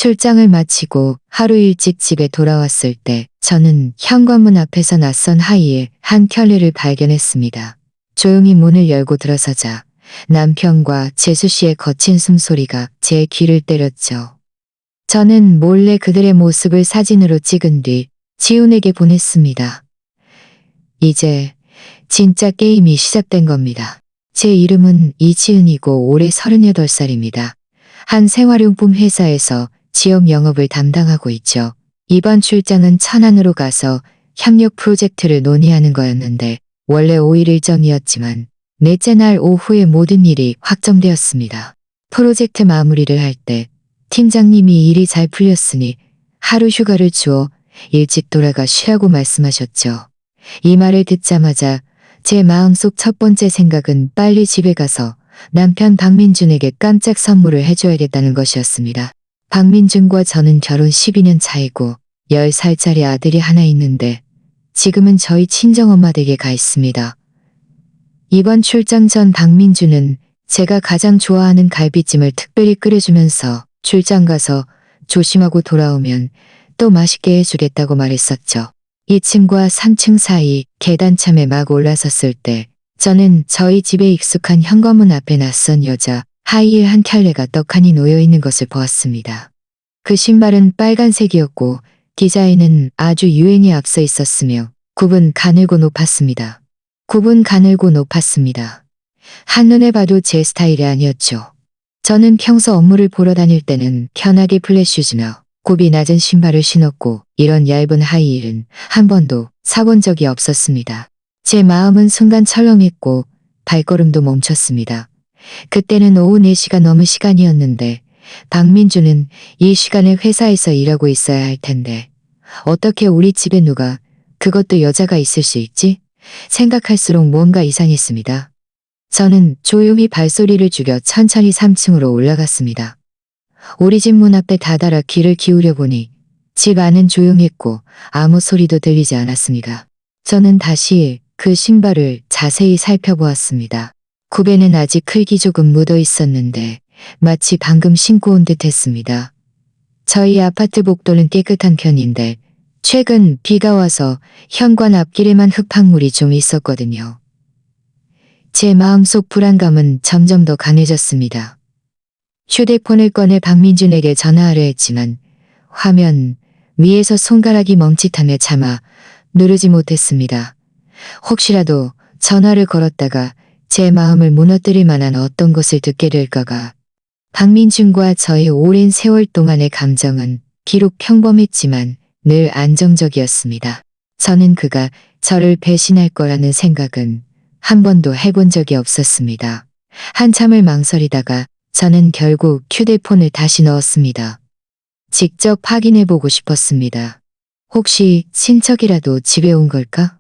출장을 마치고 하루 일찍 집에 돌아왔을 때 저는 현관문 앞에서 낯선 하이힐 한 켤레를 발견했습니다. 조용히 문을 열고 들어서자 남편과 재수 씨의 거친 숨소리가 제 귀를 때렸죠. 저는 몰래 그들의 모습을 사진으로 찍은 뒤 지훈에게 보냈습니다. 이제 진짜 게임이 시작된 겁니다. 제 이름은 이지은이고 올해 38살입니다. 한 생활용품 회사에서 지역 영업을 담당하고 있죠. 이번 출장은 천안으로 가서 협력 프로젝트를 논의하는 거였는데 원래 5일 일정이었지만 넷째 날 오후에 모든 일이 확정되었습니다. 프로젝트 마무리를 할 때 팀장님이 일이 잘 풀렸으니 하루 휴가를 주어 일찍 돌아가 쉬라고 말씀하셨죠. 이 말을 듣자마자 제 마음속 첫 번째 생각은 빨리 집에 가서 남편 박민준에게 깜짝 선물을 해줘야겠다는 것이었습니다. 박민준과 저는 결혼 12년 차이고 10살짜리 아들이 하나 있는데 지금은 저희 친정엄마 댁에 가 있습니다. 이번 출장 전 박민준은 제가 가장 좋아하는 갈비찜을 특별히 끓여주면서 출장 가서 조심하고 돌아오면 또 맛있게 해주겠다고 말했었죠. 2층과 3층 사이 계단참에 막 올라섰을 때 저는 저희 집에 익숙한 현관문 앞에 낯선 여자 하이힐 한 켤레가 떡하니 놓여있는 것을 보았습니다. 그 신발은 빨간색이었고 디자인은 아주 유행에 앞서 있었으며 굽은 가늘고 높았습니다. 한눈에 봐도 제 스타일이 아니었죠. 저는 평소 업무를 보러 다닐 때는 편하게 플랫슈즈며 굽이 낮은 신발을 신었고 이런 얇은 하이힐은 한 번도 사본 적이 없었습니다. 제 마음은 순간 철렁했고 발걸음도 멈췄습니다. 그때는 오후 4시가 넘은 시간이었는데 박민주는 이 시간에 회사에서 일하고 있어야 할 텐데 어떻게 우리 집에 누가 그것도 여자가 있을 수 있지? 생각할수록 뭔가 이상했습니다. 저는 조용히 발소리를 죽여 천천히 3층으로 올라갔습니다. 우리 집 문 앞에 다다라 귀를 기울여 보니 집 안은 조용했고 아무 소리도 들리지 않았습니다. 저는 다시 그 신발을 자세히 살펴보았습니다. 굽에는 아직 흙이 조금 묻어 있었는데 마치 방금 신고 온 듯 했습니다. 저희 아파트 복도는 깨끗한 편인데 최근 비가 와서 현관 앞길에만 흙탕물이 좀 있었거든요. 제 마음속 불안감은 점점 더 강해졌습니다. 휴대폰을 꺼내 박민준에게 전화하려 했지만 화면 위에서 손가락이 멈칫하며 차마 누르지 못했습니다. 혹시라도 전화를 걸었다가 제 마음을 무너뜨릴 만한 어떤 것을 듣게 될까가. 박민준과 저의 오랜 세월 동안의 감정은 비록 평범했지만 늘 안정적이었습니다. 저는 그가 저를 배신할 거라는 생각은 한 번도 해본 적이 없었습니다. 한참을 망설이다가 저는 결국 휴대폰을 다시 넣었습니다. 직접 확인해보고 싶었습니다. 혹시 친척이라도 집에 온 걸까?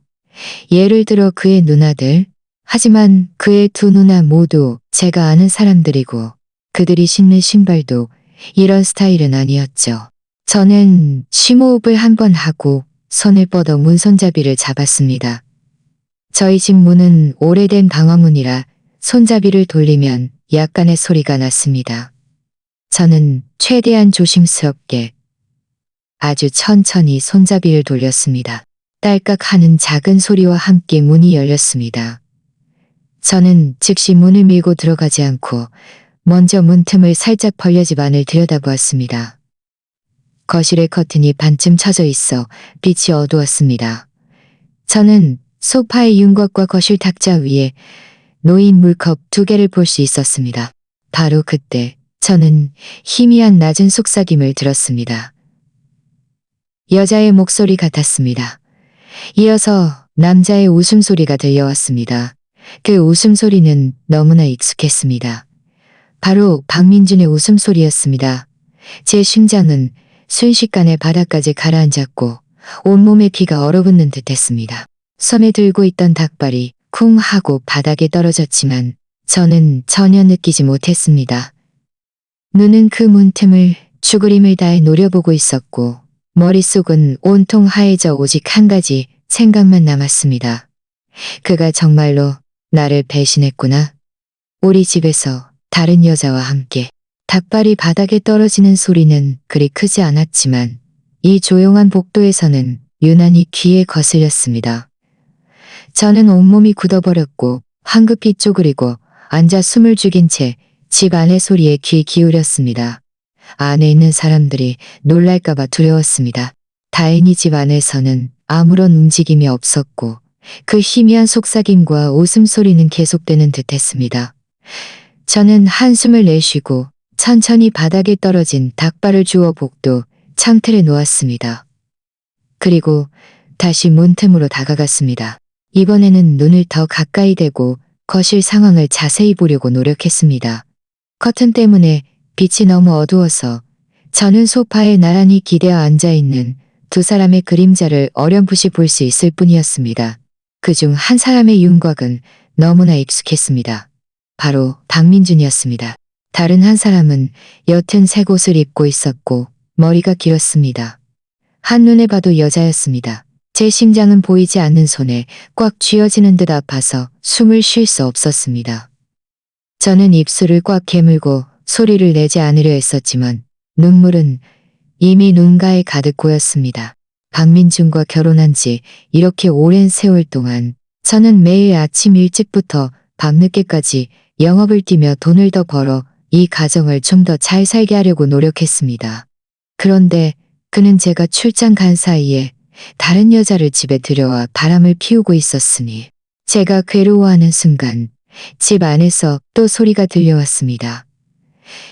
예를 들어 그의 누나들. 하지만 그의 두 누나 모두 제가 아는 사람들이고 그들이 신는 신발도 이런 스타일은 아니었죠. 저는 심호흡을 한 번 하고 손을 뻗어 문손잡이를 잡았습니다. 저희 집 문은 오래된 방화문이라 손잡이를 돌리면 약간의 소리가 났습니다. 저는 최대한 조심스럽게 아주 천천히 손잡이를 돌렸습니다. 딸깍 하는 작은 소리와 함께 문이 열렸습니다. 저는 즉시 문을 밀고 들어가지 않고 먼저 문틈을 살짝 벌려 집 안을 들여다보았습니다. 거실의 커튼이 반쯤 쳐져 있어 빛이 어두웠습니다. 저는 소파의 윤곽과 거실 탁자 위에 놓인 물컵 2개를 볼 수 있었습니다. 바로 그때 저는 희미한 낮은 속삭임을 들었습니다. 여자의 목소리 같았습니다. 이어서 남자의 웃음소리가 들려왔습니다. 그 웃음소리는 너무나 익숙했습니다. 바로 박민준의 웃음소리였습니다. 제 심장은 순식간에 바닥까지 가라앉았고 온몸에 피가 얼어붙는 듯 했습니다. 손에 들고 있던 닭발이 쿵 하고 바닥에 떨어졌지만 저는 전혀 느끼지 못했습니다. 눈은 그 문틈을 죽으림을 다해 노려보고 있었고 머릿속은 온통 하얘져 오직 한 가지 생각만 남았습니다. 그가 정말로 나를 배신했구나. 우리 집에서 다른 여자와 함께 닭발이 바닥에 떨어지는 소리는 그리 크지 않았지만 이 조용한 복도에서는 유난히 귀에 거슬렸습니다. 저는 온몸이 굳어버렸고 황급히 쪼그리고 앉아 숨을 죽인 채 집 안의 소리에 귀 기울였습니다. 안에 있는 사람들이 놀랄까봐 두려웠습니다. 다행히 집 안에서는 아무런 움직임이 없었고 그 희미한 속삭임과 웃음소리는 계속되는 듯했습니다. 저는 한숨을 내쉬고 천천히 바닥에 떨어진 닭발을 주워 복도 창틀에 놓았습니다. 그리고 다시 문틈으로 다가갔습니다. 이번에는 눈을 더 가까이 대고 거실 상황을 자세히 보려고 노력했습니다. 커튼 때문에 빛이 너무 어두워서 저는 소파에 나란히 기대어 앉아있는 두 사람의 그림자를 어렴풋이 볼 수 있을 뿐이었습니다. 그중 한 사람의 윤곽은 너무나 익숙했습니다. 바로 박민준이었습니다. 다른 한 사람은 옅은 색 옷을 입고 있었고 머리가 길었습니다. 한눈에 봐도 여자였습니다. 제 심장은 보이지 않는 손에 꽉 쥐어지는 듯 아파서 숨을 쉴 수 없었습니다. 저는 입술을 꽉 깨물고 소리를 내지 않으려 했었지만 눈물은 이미 눈가에 가득 고였습니다. 박민준과 결혼한 지 이렇게 오랜 세월 동안 저는 매일 아침 일찍부터 밤늦게까지 영업을 뛰며 돈을 더 벌어 이 가정을 좀 더 잘 살게 하려고 노력했습니다. 그런데 그는 제가 출장 간 사이에 다른 여자를 집에 들여와 바람을 피우고 있었으니 제가 괴로워하는 순간 집 안에서 또 소리가 들려왔습니다.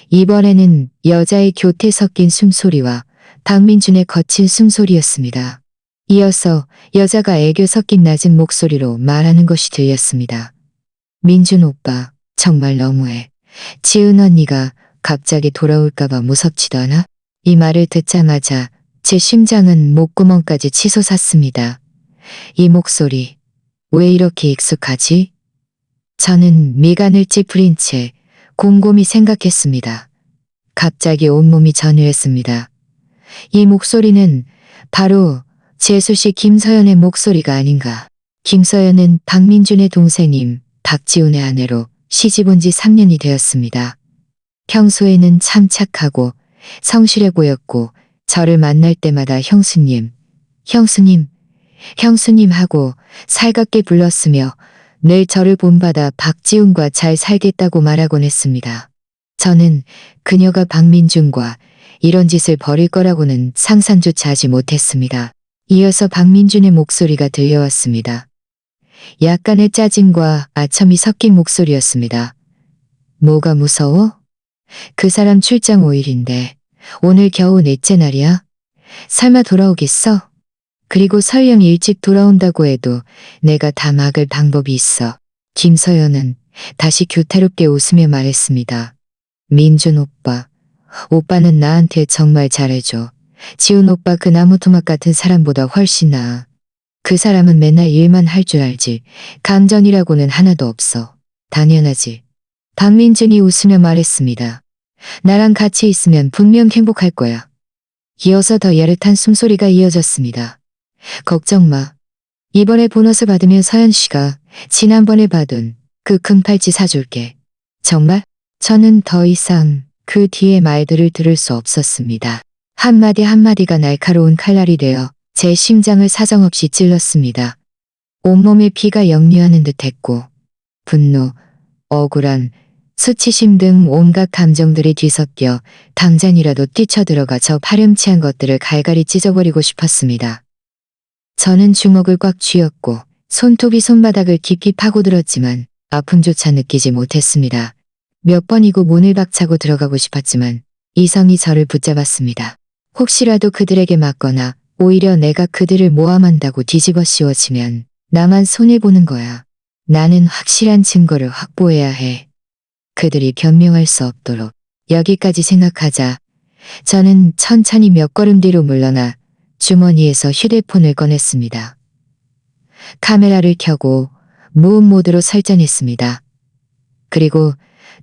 이번에는 여자의 교태 섞인 숨소리와 박민준의 거친 숨소리였습니다. 이어서 여자가 애교 섞인 낮은 목소리로 말하는 것이 들렸습니다. 민준 오빠, 정말 너무해. 지은 언니가 갑자기 돌아올까봐 무섭지도 않아? 이 말을 듣자마자 제 심장은 목구멍까지 치솟았습니다. 이 목소리, 왜 이렇게 익숙하지? 저는 미간을 찌푸린 채 곰곰이 생각했습니다. 갑자기 온몸이 전율했습니다. 이 목소리는 바로 재수씨 김서연의 목소리가 아닌가. 김서연은 박민준의 동생임 박지훈의 아내로 시집 온 지 3년이 되었습니다. 평소에는 참 착하고 성실해 보였고 저를 만날 때마다 형수님, 형수님, 형수님 하고 살갑게 불렀으며 늘 저를 본받아 박지훈과 잘 살겠다고 말하곤 했습니다. 저는 그녀가 박민준과 이런 짓을 벌일 거라고는 상상조차 하지 못했습니다. 이어서 박민준의 목소리가 들려왔습니다. 약간의 짜증과 아첨이 섞인 목소리였습니다. 뭐가 무서워? 그 사람 출장 5일인데 오늘 겨우 넷째 날이야? 설마 돌아오겠어? 그리고 설령 일찍 돌아온다고 해도 내가 다 막을 방법이 있어. 김서연은 다시 교태롭게 웃으며 말했습니다. 민준 오빠, 오빠는 나한테 정말 잘해줘. 지훈 오빠 그 나무토막 같은 사람보다 훨씬 나아. 그 사람은 맨날 일만 할 줄 알지. 감정이라고는 하나도 없어. 당연하지. 박민준이 웃으며 말했습니다. 나랑 같이 있으면 분명 행복할 거야. 이어서 더 야릇한 숨소리가 이어졌습니다. 걱정 마. 이번에 보너스 받으면 서연 씨가 지난번에 받은 그 금팔찌 사줄게. 정말? 저는 더 이상 그 뒤의 말들을 들을 수 없었습니다. 한마디 한마디가 날카로운 칼날이 되어 제 심장을 사정없이 찔렀습니다. 온몸에 피가 역류하는 듯했고 분노, 억울함, 수치심 등 온갖 감정들이 뒤섞여 당장이라도 뛰쳐들어가 저 파렴치한 것들을 갈갈이 찢어버리고 싶었습니다. 저는 주먹을 꽉 쥐었고 손톱이 손바닥을 깊이 파고들었지만 아픔조차 느끼지 못했습니다. 몇 번이고 문을 박차고 들어가고 싶었지만 이성이 저를 붙잡았습니다. 혹시라도 그들에게 맞거나 오히려 내가 그들을 모함한다고 뒤집어 씌워지면 나만 손해보는 거야. 나는 확실한 증거를 확보해야 해. 그들이 변명할 수 없도록. 여기까지 생각하자 저는 천천히 몇 걸음 뒤로 물러나 주머니에서 휴대폰을 꺼냈습니다. 카메라를 켜고 무음 모드로 설정했습니다. 그리고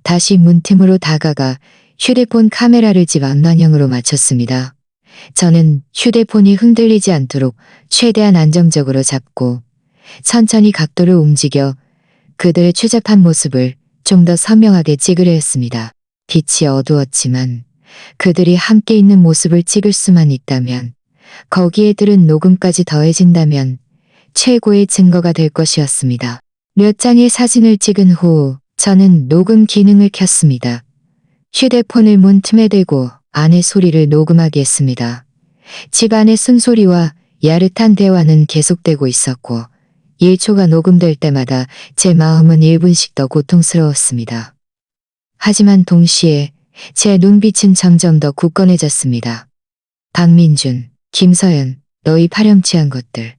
다시 문틈으로 다가가 휴대폰 카메라를 집 안방향으로 맞췄습니다. 저는 휴대폰이 흔들리지 않도록 최대한 안정적으로 잡고 천천히 각도를 움직여 그들의 추잡한 모습을 좀 더 선명하게 찍으려 했습니다. 빛이 어두웠지만 그들이 함께 있는 모습을 찍을 수만 있다면, 거기에 들은 녹음까지 더해진다면 최고의 증거가 될 것이었습니다. 몇 장의 사진을 찍은 후 저는 녹음 기능을 켰습니다. 휴대폰을 문틈에 대고 아내 소리를 녹음하게 했습니다. 집안의 숨소리와 야릇한 대화는 계속되고 있었고 1초가 녹음될 때마다 제 마음은 1분씩 더 고통스러웠습니다. 하지만 동시에 제 눈빛은 점점 더 굳건해졌습니다. 박민준, 김서연, 너희 파렴치한 것들.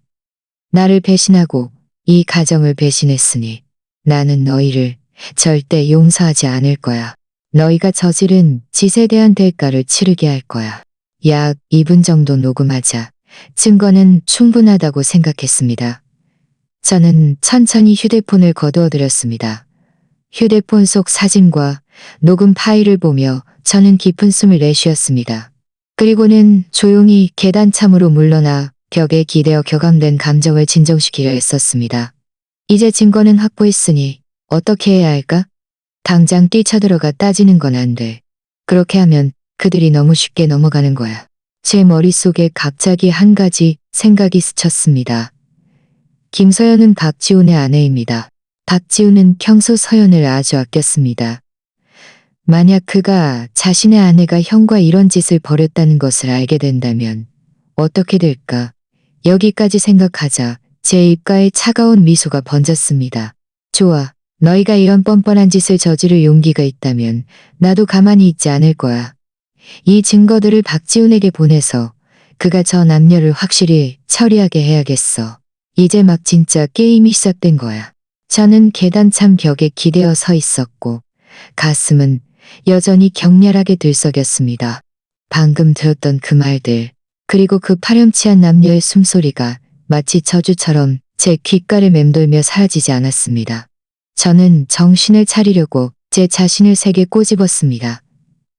나를 배신하고 이 가정을 배신했으니 나는 너희를 절대 용서하지 않을 거야. 너희가 저지른 짓에 대한 대가를 치르게 할 거야. 약 2분 정도 녹음하자 증거는 충분하다고 생각했습니다. 저는 천천히 휴대폰을 거두어들였습니다. 휴대폰 속 사진과 녹음 파일을 보며 저는 깊은 숨을 내쉬었습니다. 그리고는 조용히 계단참으로 물러나 벽에 기대어 격앙된 감정을 진정시키려 했었습니다. 이제 증거는 확보했으니 어떻게 해야 할까? 당장 뛰쳐들어가 따지는 건 안 돼. 그렇게 하면 그들이 너무 쉽게 넘어가는 거야. 제 머릿속에 갑자기 한 가지 생각이 스쳤습니다. 김서연은 박지훈의 아내입니다. 박지훈은 평소 서연을 아주 아꼈습니다. 만약 그가 자신의 아내가 형과 이런 짓을 벌였다는 것을 알게 된다면 어떻게 될까? 여기까지 생각하자 제 입가에 차가운 미소가 번졌습니다. 좋아. 너희가 이런 뻔뻔한 짓을 저지를 용기가 있다면 나도 가만히 있지 않을 거야. 이 증거들을 박지훈에게 보내서 그가 저 남녀를 확실히 처리하게 해야겠어. 이제 막 진짜 게임이 시작된 거야. 저는 계단참 벽에 기대어 서 있었고 가슴은 여전히 격렬하게 들썩였습니다. 방금 들었던 그 말들, 그리고 그 파렴치한 남녀의 숨소리가 마치 저주처럼 제 귓가를 맴돌며 사라지지 않았습니다. 저는 정신을 차리려고 제 자신을 세게 꼬집었습니다.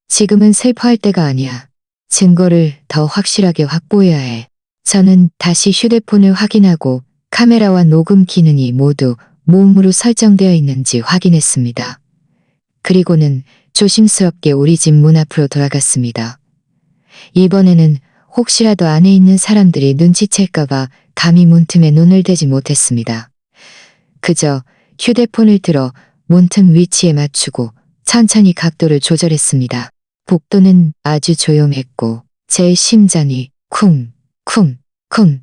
지금은 슬퍼할 때가 아니야. 증거를 더 확실하게 확보해야 해. 저는 다시 휴대폰을 확인하고 카메라와 녹음 기능이 모두 모음으로 설정되어 있는지 확인했습니다. 그리고는 조심스럽게 우리 집 문 앞으로 돌아갔습니다. 이번에는 혹시라도 안에 있는 사람들이 눈치챌까봐 감히 문틈에 눈을 대지 못했습니다. 그저 휴대폰을 들어 문틈 위치에 맞추고 천천히 각도를 조절했습니다. 복도는 아주 조용했고 제 심장이 쿵, 쿵, 쿵,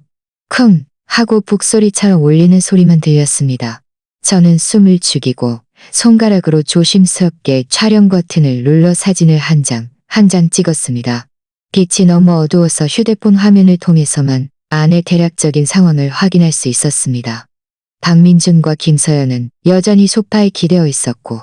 쿵 하고 북소리처럼 울리는 소리만 들렸습니다. 저는 숨을 죽이고 손가락으로 조심스럽게 촬영 버튼을 눌러 사진을 한 장 찍었습니다. 빛이 너무 어두워서 휴대폰 화면을 통해서만 안의 대략적인 상황을 확인할 수 있었습니다. 박민준과 김서연은 여전히 소파에 기대어 있었고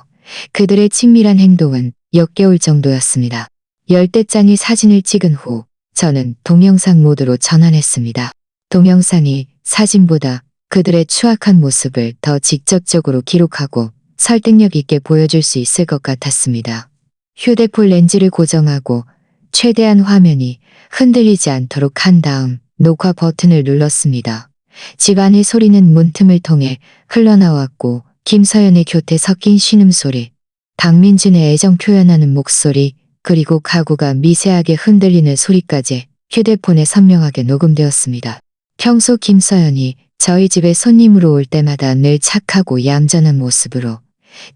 그들의 친밀한 행동은 역겨울 정도였습니다. 열대 장의 사진을 찍은 후 저는 동영상 모드로 전환했습니다. 동영상이 사진보다 그들의 추악한 모습을 더 직접적으로 기록하고 설득력 있게 보여줄 수 있을 것 같았습니다. 휴대폰 렌즈를 고정하고 최대한 화면이 흔들리지 않도록 한 다음 녹화 버튼을 눌렀습니다. 집안의 소리는 문틈을 통해 흘러나왔고 김서연의 곁에 섞인 신음소리, 박민준의 애정 표현하는 목소리, 그리고 가구가 미세하게 흔들리는 소리까지 휴대폰에 선명하게 녹음되었습니다. 평소 김서연이 저희 집에 손님으로 올 때마다 늘 착하고 얌전한 모습으로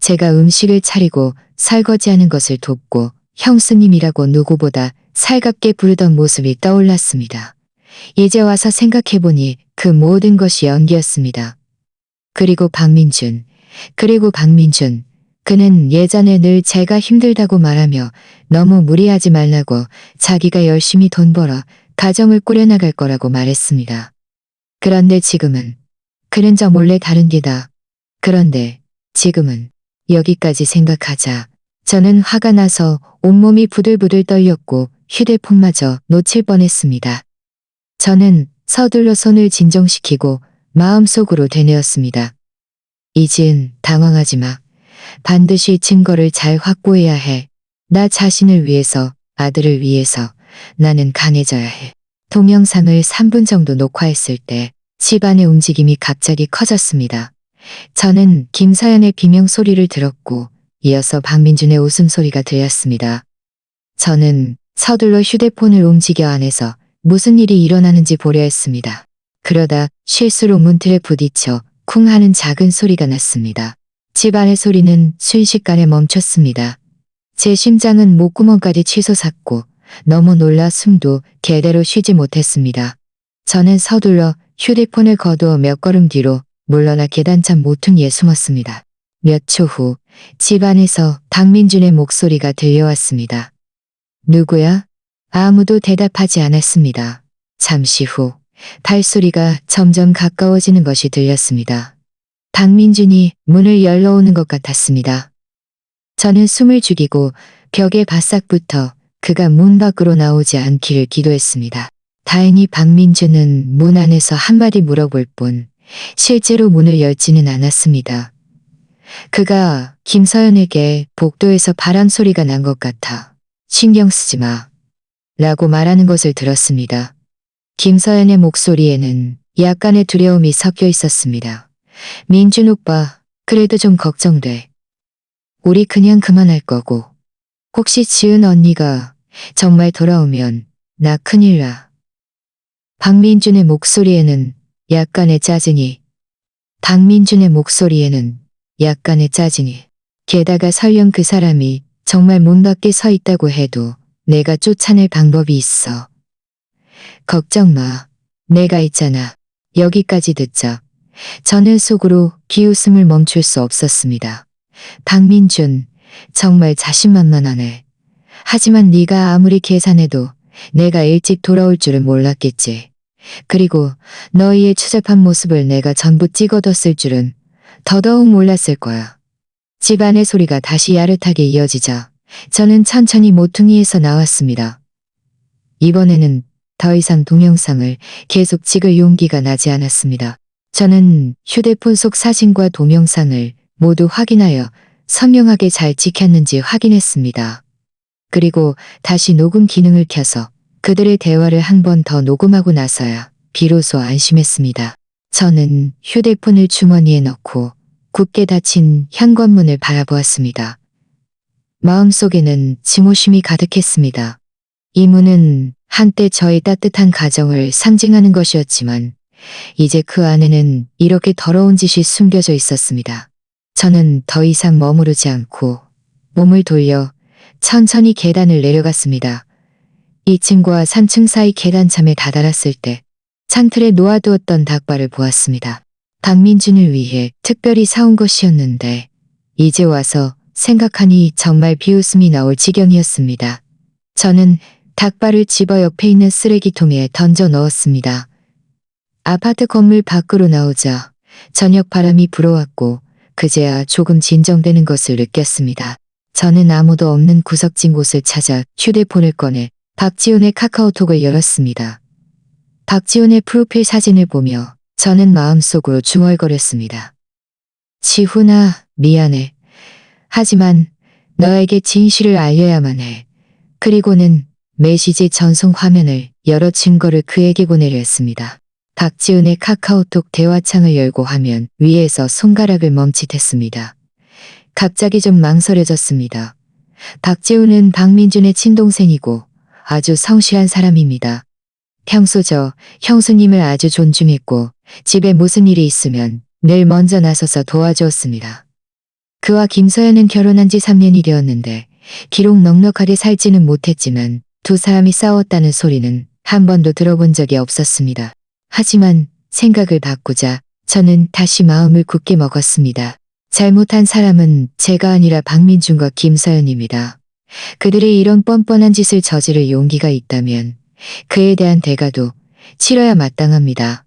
제가 음식을 차리고 설거지하는 것을 돕고 형수님이라고 누구보다 살갑게 부르던 모습이 떠올랐습니다. 이제 와서 생각해보니 그 모든 것이 연기였습니다. 그리고 박민준. 그는 예전에 늘 제가 힘들다고 말하며 너무 무리하지 말라고 자기가 열심히 돈 벌어 가정을 꾸려나갈 거라고 말했습니다. 그런데 지금은 그는 저 몰래 다른 기다. 그런데 지금은 여기까지 생각하자 저는 화가 나서 온몸이 부들부들 떨렸고 휴대폰마저 놓칠 뻔했습니다. 저는 서둘러 손을 진정시키고 마음속으로 되뇌었습니다. 이지은, 당황하지 마. 반드시 증거를 잘 확보해야 해. 나 자신을 위해서, 아들을 위해서 나는 강해져야 해. 동영상을 3분 정도 녹화했을 때 집안의 움직임이 갑자기 커졌습니다. 저는 김서연의 비명 소리를 들었고 이어서 박민준의 웃음소리가 들렸습니다. 저는 서둘러 휴대폰을 움직여 안에서 무슨 일이 일어나는지 보려 했습니다. 그러다 실수로 문틀에 부딪혀 쿵 하는 작은 소리가 났습니다. 집 안의 소리는 순식간에 멈췄습니다. 제 심장은 목구멍까지 치솟았고 너무 놀라 숨도 제대로 쉬지 못했습니다. 저는 서둘러 휴대폰을 거두어 몇 걸음 뒤로 물러나 계단참 모퉁이에 숨었습니다. 몇 초 후 집 안에서 박민준의 목소리가 들려왔습니다. 누구야? 아무도 대답하지 않았습니다. 잠시 후 발소리가 점점 가까워지는 것이 들렸습니다. 박민준이 문을 열러오는 것 같았습니다. 저는 숨을 죽이고 벽에 바싹 붙어 그가 문 밖으로 나오지 않기를 기도했습니다. 다행히 박민준은 문 안에서 한마디 물어볼 뿐 실제로 문을 열지는 않았습니다. 그가 김서연에게 복도에서 바람 소리가 난 것 같아 신경 쓰지 마 라고 말하는 것을 들었습니다. 김서연의 목소리에는 약간의 두려움이 섞여 있었습니다. 민준 오빠, 그래도 좀 걱정돼. 우리 그냥 그만할 거고. 혹시 지은 언니가 정말 돌아오면 나 큰일 나. 박민준의 목소리에는 약간의 짜증이 게다가 설령 그 사람이 정말 문 밖에 서 있다고 해도 내가 쫓아낼 방법이 있어. 걱정 마. 내가 있잖아. 여기까지 듣자. 저는 속으로 비웃음을 멈출 수 없었습니다. 박민준, 정말 자신만만하네. 하지만 네가 아무리 계산해도 내가 일찍 돌아올 줄은 몰랐겠지. 그리고 너희의 추잡한 모습을 내가 전부 찍어뒀을 줄은 더더욱 몰랐을 거야. 집안의 소리가 다시 야릇하게 이어지자 저는 천천히 모퉁이에서 나왔습니다. 이번에는 더 이상 동영상을 계속 찍을 용기가 나지 않았습니다. 저는 휴대폰 속 사진과 동영상을 모두 확인하여 선명하게 잘 찍혔는지 확인했습니다. 그리고 다시 녹음 기능을 켜서 그들의 대화를 한 번 더 녹음하고 나서야 비로소 안심했습니다. 저는 휴대폰을 주머니에 넣고 굳게 닫힌 현관문을 바라보았습니다. 마음속에는 증오심이 가득했습니다. 이 문은 한때 저의 따뜻한 가정을 상징하는 것이었지만 이제 그 안에는 이렇게 더러운 짓이 숨겨져 있었습니다. 저는 더 이상 머무르지 않고 몸을 돌려 천천히 계단을 내려갔습니다. 2층과 3층 사이 계단참에 다다랐을 때 창틀에 놓아두었던 닭발을 보았습니다. 박민준을 위해 특별히 사온 것이었는데 이제 와서 생각하니 정말 비웃음이 나올 지경이었습니다. 저는 닭발을 집어 옆에 있는 쓰레기통에 던져 넣었습니다. 아파트 건물 밖으로 나오자 저녁 바람이 불어왔고 그제야 조금 진정되는 것을 느꼈습니다. 저는 아무도 없는 구석진 곳을 찾아 휴대폰을 꺼내 박지훈의 카카오톡을 열었습니다. 박지훈의 프로필 사진을 보며 저는 마음속으로 중얼거렸습니다. 지훈아, 미안해. 하지만 너에게 진실을 알려야만 해. 그리고는 메시지 전송 화면을 열어 증거를 그에게 보내려 했습니다. 박지훈의 카카오톡 대화창을 열고 화면 위에서 손가락을 멈칫했습니다. 갑자기 좀 망설여졌습니다. 박지훈은 박민준의 친동생이고 아주 성실한 사람입니다. 평소 저 형수님을 아주 존중했고 집에 무슨 일이 있으면 늘 먼저 나서서 도와주었습니다. 그와 김서연은 결혼한 지 3년이 되었는데 비록 넉넉하게 살지는 못했지만 두 사람이 싸웠다는 소리는 한 번도 들어본 적이 없었습니다. 하지만 생각을 바꾸자 저는 다시 마음을 굳게 먹었습니다. 잘못한 사람은 제가 아니라 박민준과 김서연입니다. 그들이 이런 뻔뻔한 짓을 저지를 용기가 있다면 그에 대한 대가도 치러야 마땅합니다.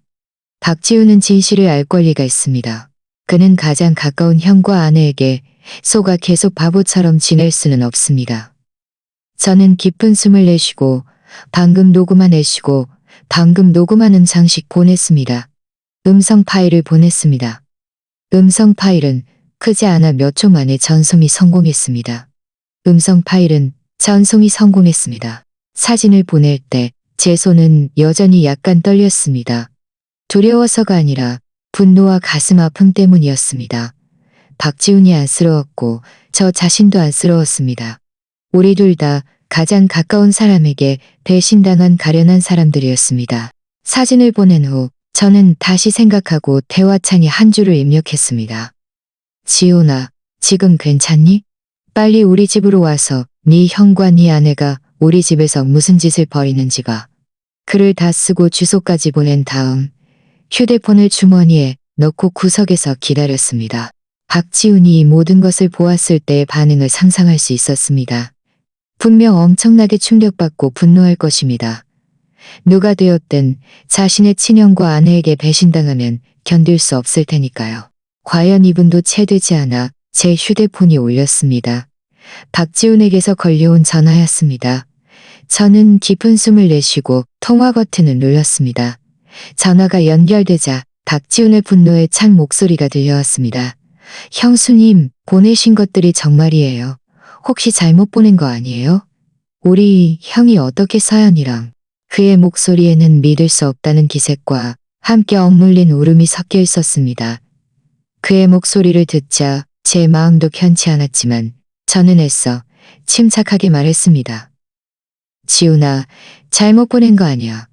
박지훈은 진실을 알 권리가 있습니다. 그는 가장 가까운 형과 아내에게 속아 계속 바보처럼 지낼 수는 없습니다. 저는 깊은 숨을 내쉬고 방금 녹음한 음성식 보냈습니다. 음성 파일을 보냈습니다. 음성 파일은 크지 않아 몇 초 만에 전송이 성공했습니다. 음성 파일은 전송이 성공했습니다. 사진을 보낼 때 제 손은 여전히 약간 떨렸습니다. 두려워서가 아니라 분노와 가슴 아픔 때문이었습니다. 박지훈이 안쓰러웠고 저 자신도 안쓰러웠습니다. 우리 둘 다 가장 가까운 사람에게 배신당한 가련한 사람들이었습니다. 사진을 보낸 후 저는 다시 생각하고 대화창에 한 줄을 입력했습니다. 지훈아, 지금 괜찮니? 빨리 우리 집으로 와서 네 형과 네 아내가 우리 집에서 무슨 짓을 벌이는지 봐. 글을 다 쓰고 주소까지 보낸 다음 휴대폰을 주머니에 넣고 구석에서 기다렸습니다. 박지훈이 이 모든 것을 보았을 때의 반응을 상상할 수 있었습니다. 분명 엄청나게 충격받고 분노할 것입니다. 누가 되었든 자신의 친형과 아내에게 배신당하면 견딜 수 없을 테니까요. 과연 이분도 채되지 않아 제 휴대폰이 울렸습니다. 박지훈에게서 걸려온 전화였습니다. 저는 깊은 숨을 내쉬고 통화 버튼을 눌렀습니다. 전화가 연결되자 박지훈의 분노에 찬 목소리가 들려왔습니다. 형수님, 보내신 것들이 정말이에요. 혹시 잘못 보낸 거 아니에요? 우리 형이 어떻게 서연이랑. 그의 목소리에는 믿을 수 없다는 기색과 함께 억눌린 울음이 섞여 있었습니다. 그의 목소리를 듣자 제 마음도 편치 않았지만 저는 애써 침착하게 말했습니다. 지훈아, 잘못 보낸 거 아니야.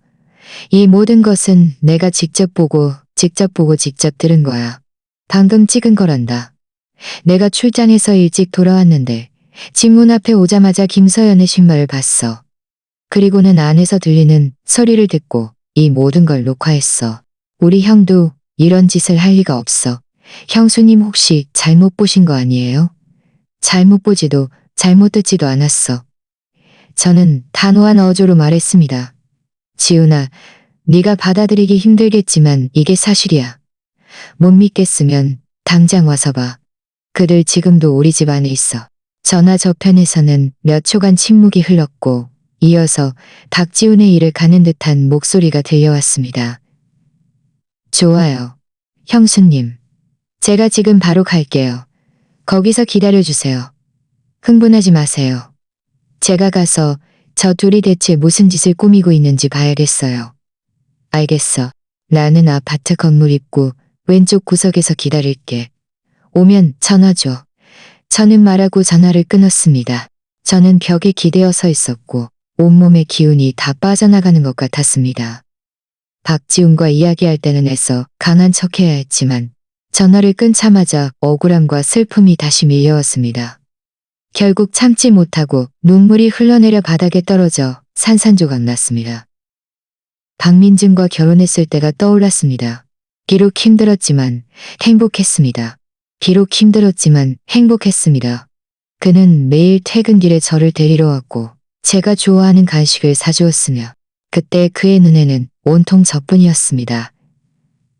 이 모든 것은 내가 직접 보고 직접 들은 거야. 방금 찍은 거란다. 내가 출장에서 일찍 돌아왔는데 집 문 앞에 오자마자 김서연의 신발을 봤어. 그리고는 안에서 들리는 소리를 듣고 이 모든 걸 녹화했어. 우리 형도 이런 짓을 할 리가 없어. 형수님 혹시 잘못 보신 거 아니에요? 잘못 보지도 잘못 듣지도 않았어. 저는 단호한 어조로 말했습니다. 지훈아, 네가 받아들이기 힘들겠지만 이게 사실이야. 못 믿겠으면 당장 와서 봐. 그들 지금도 우리 집 안에 있어. 전화 저편에서는 몇 초간 침묵이 흘렀고 이어서 박지훈의 이를 가는 듯한 목소리가 들려왔습니다. 좋아요. 형수님. 제가 지금 바로 갈게요. 거기서 기다려주세요. 흥분하지 마세요. 제가 가서 저 둘이 대체 무슨 짓을 꾸미고 있는지 봐야겠어요. 알겠어. 나는 아파트 건물 입구 왼쪽 구석에서 기다릴게. 오면 전화 줘. 저는 말하고 전화를 끊었습니다. 저는 벽에 기대어 서 있었고 온몸의 기운이 다 빠져나가는 것 같았습니다. 박지훈과 이야기할 때는 애써 강한 척해야 했지만 전화를 끊자마자 억울함과 슬픔이 다시 밀려왔습니다. 결국 참지 못하고 눈물이 흘러내려 바닥에 떨어져 산산조각 났습니다. 박민준과 결혼했을 때가 떠올랐습니다. 비록 힘들었지만 행복했습니다. 비록 힘들었지만 행복했습니다. 그는 매일 퇴근길에 저를 데리러 왔고 제가 좋아하는 간식을 사주었으며 그때 그의 눈에는 온통 저뿐이었습니다.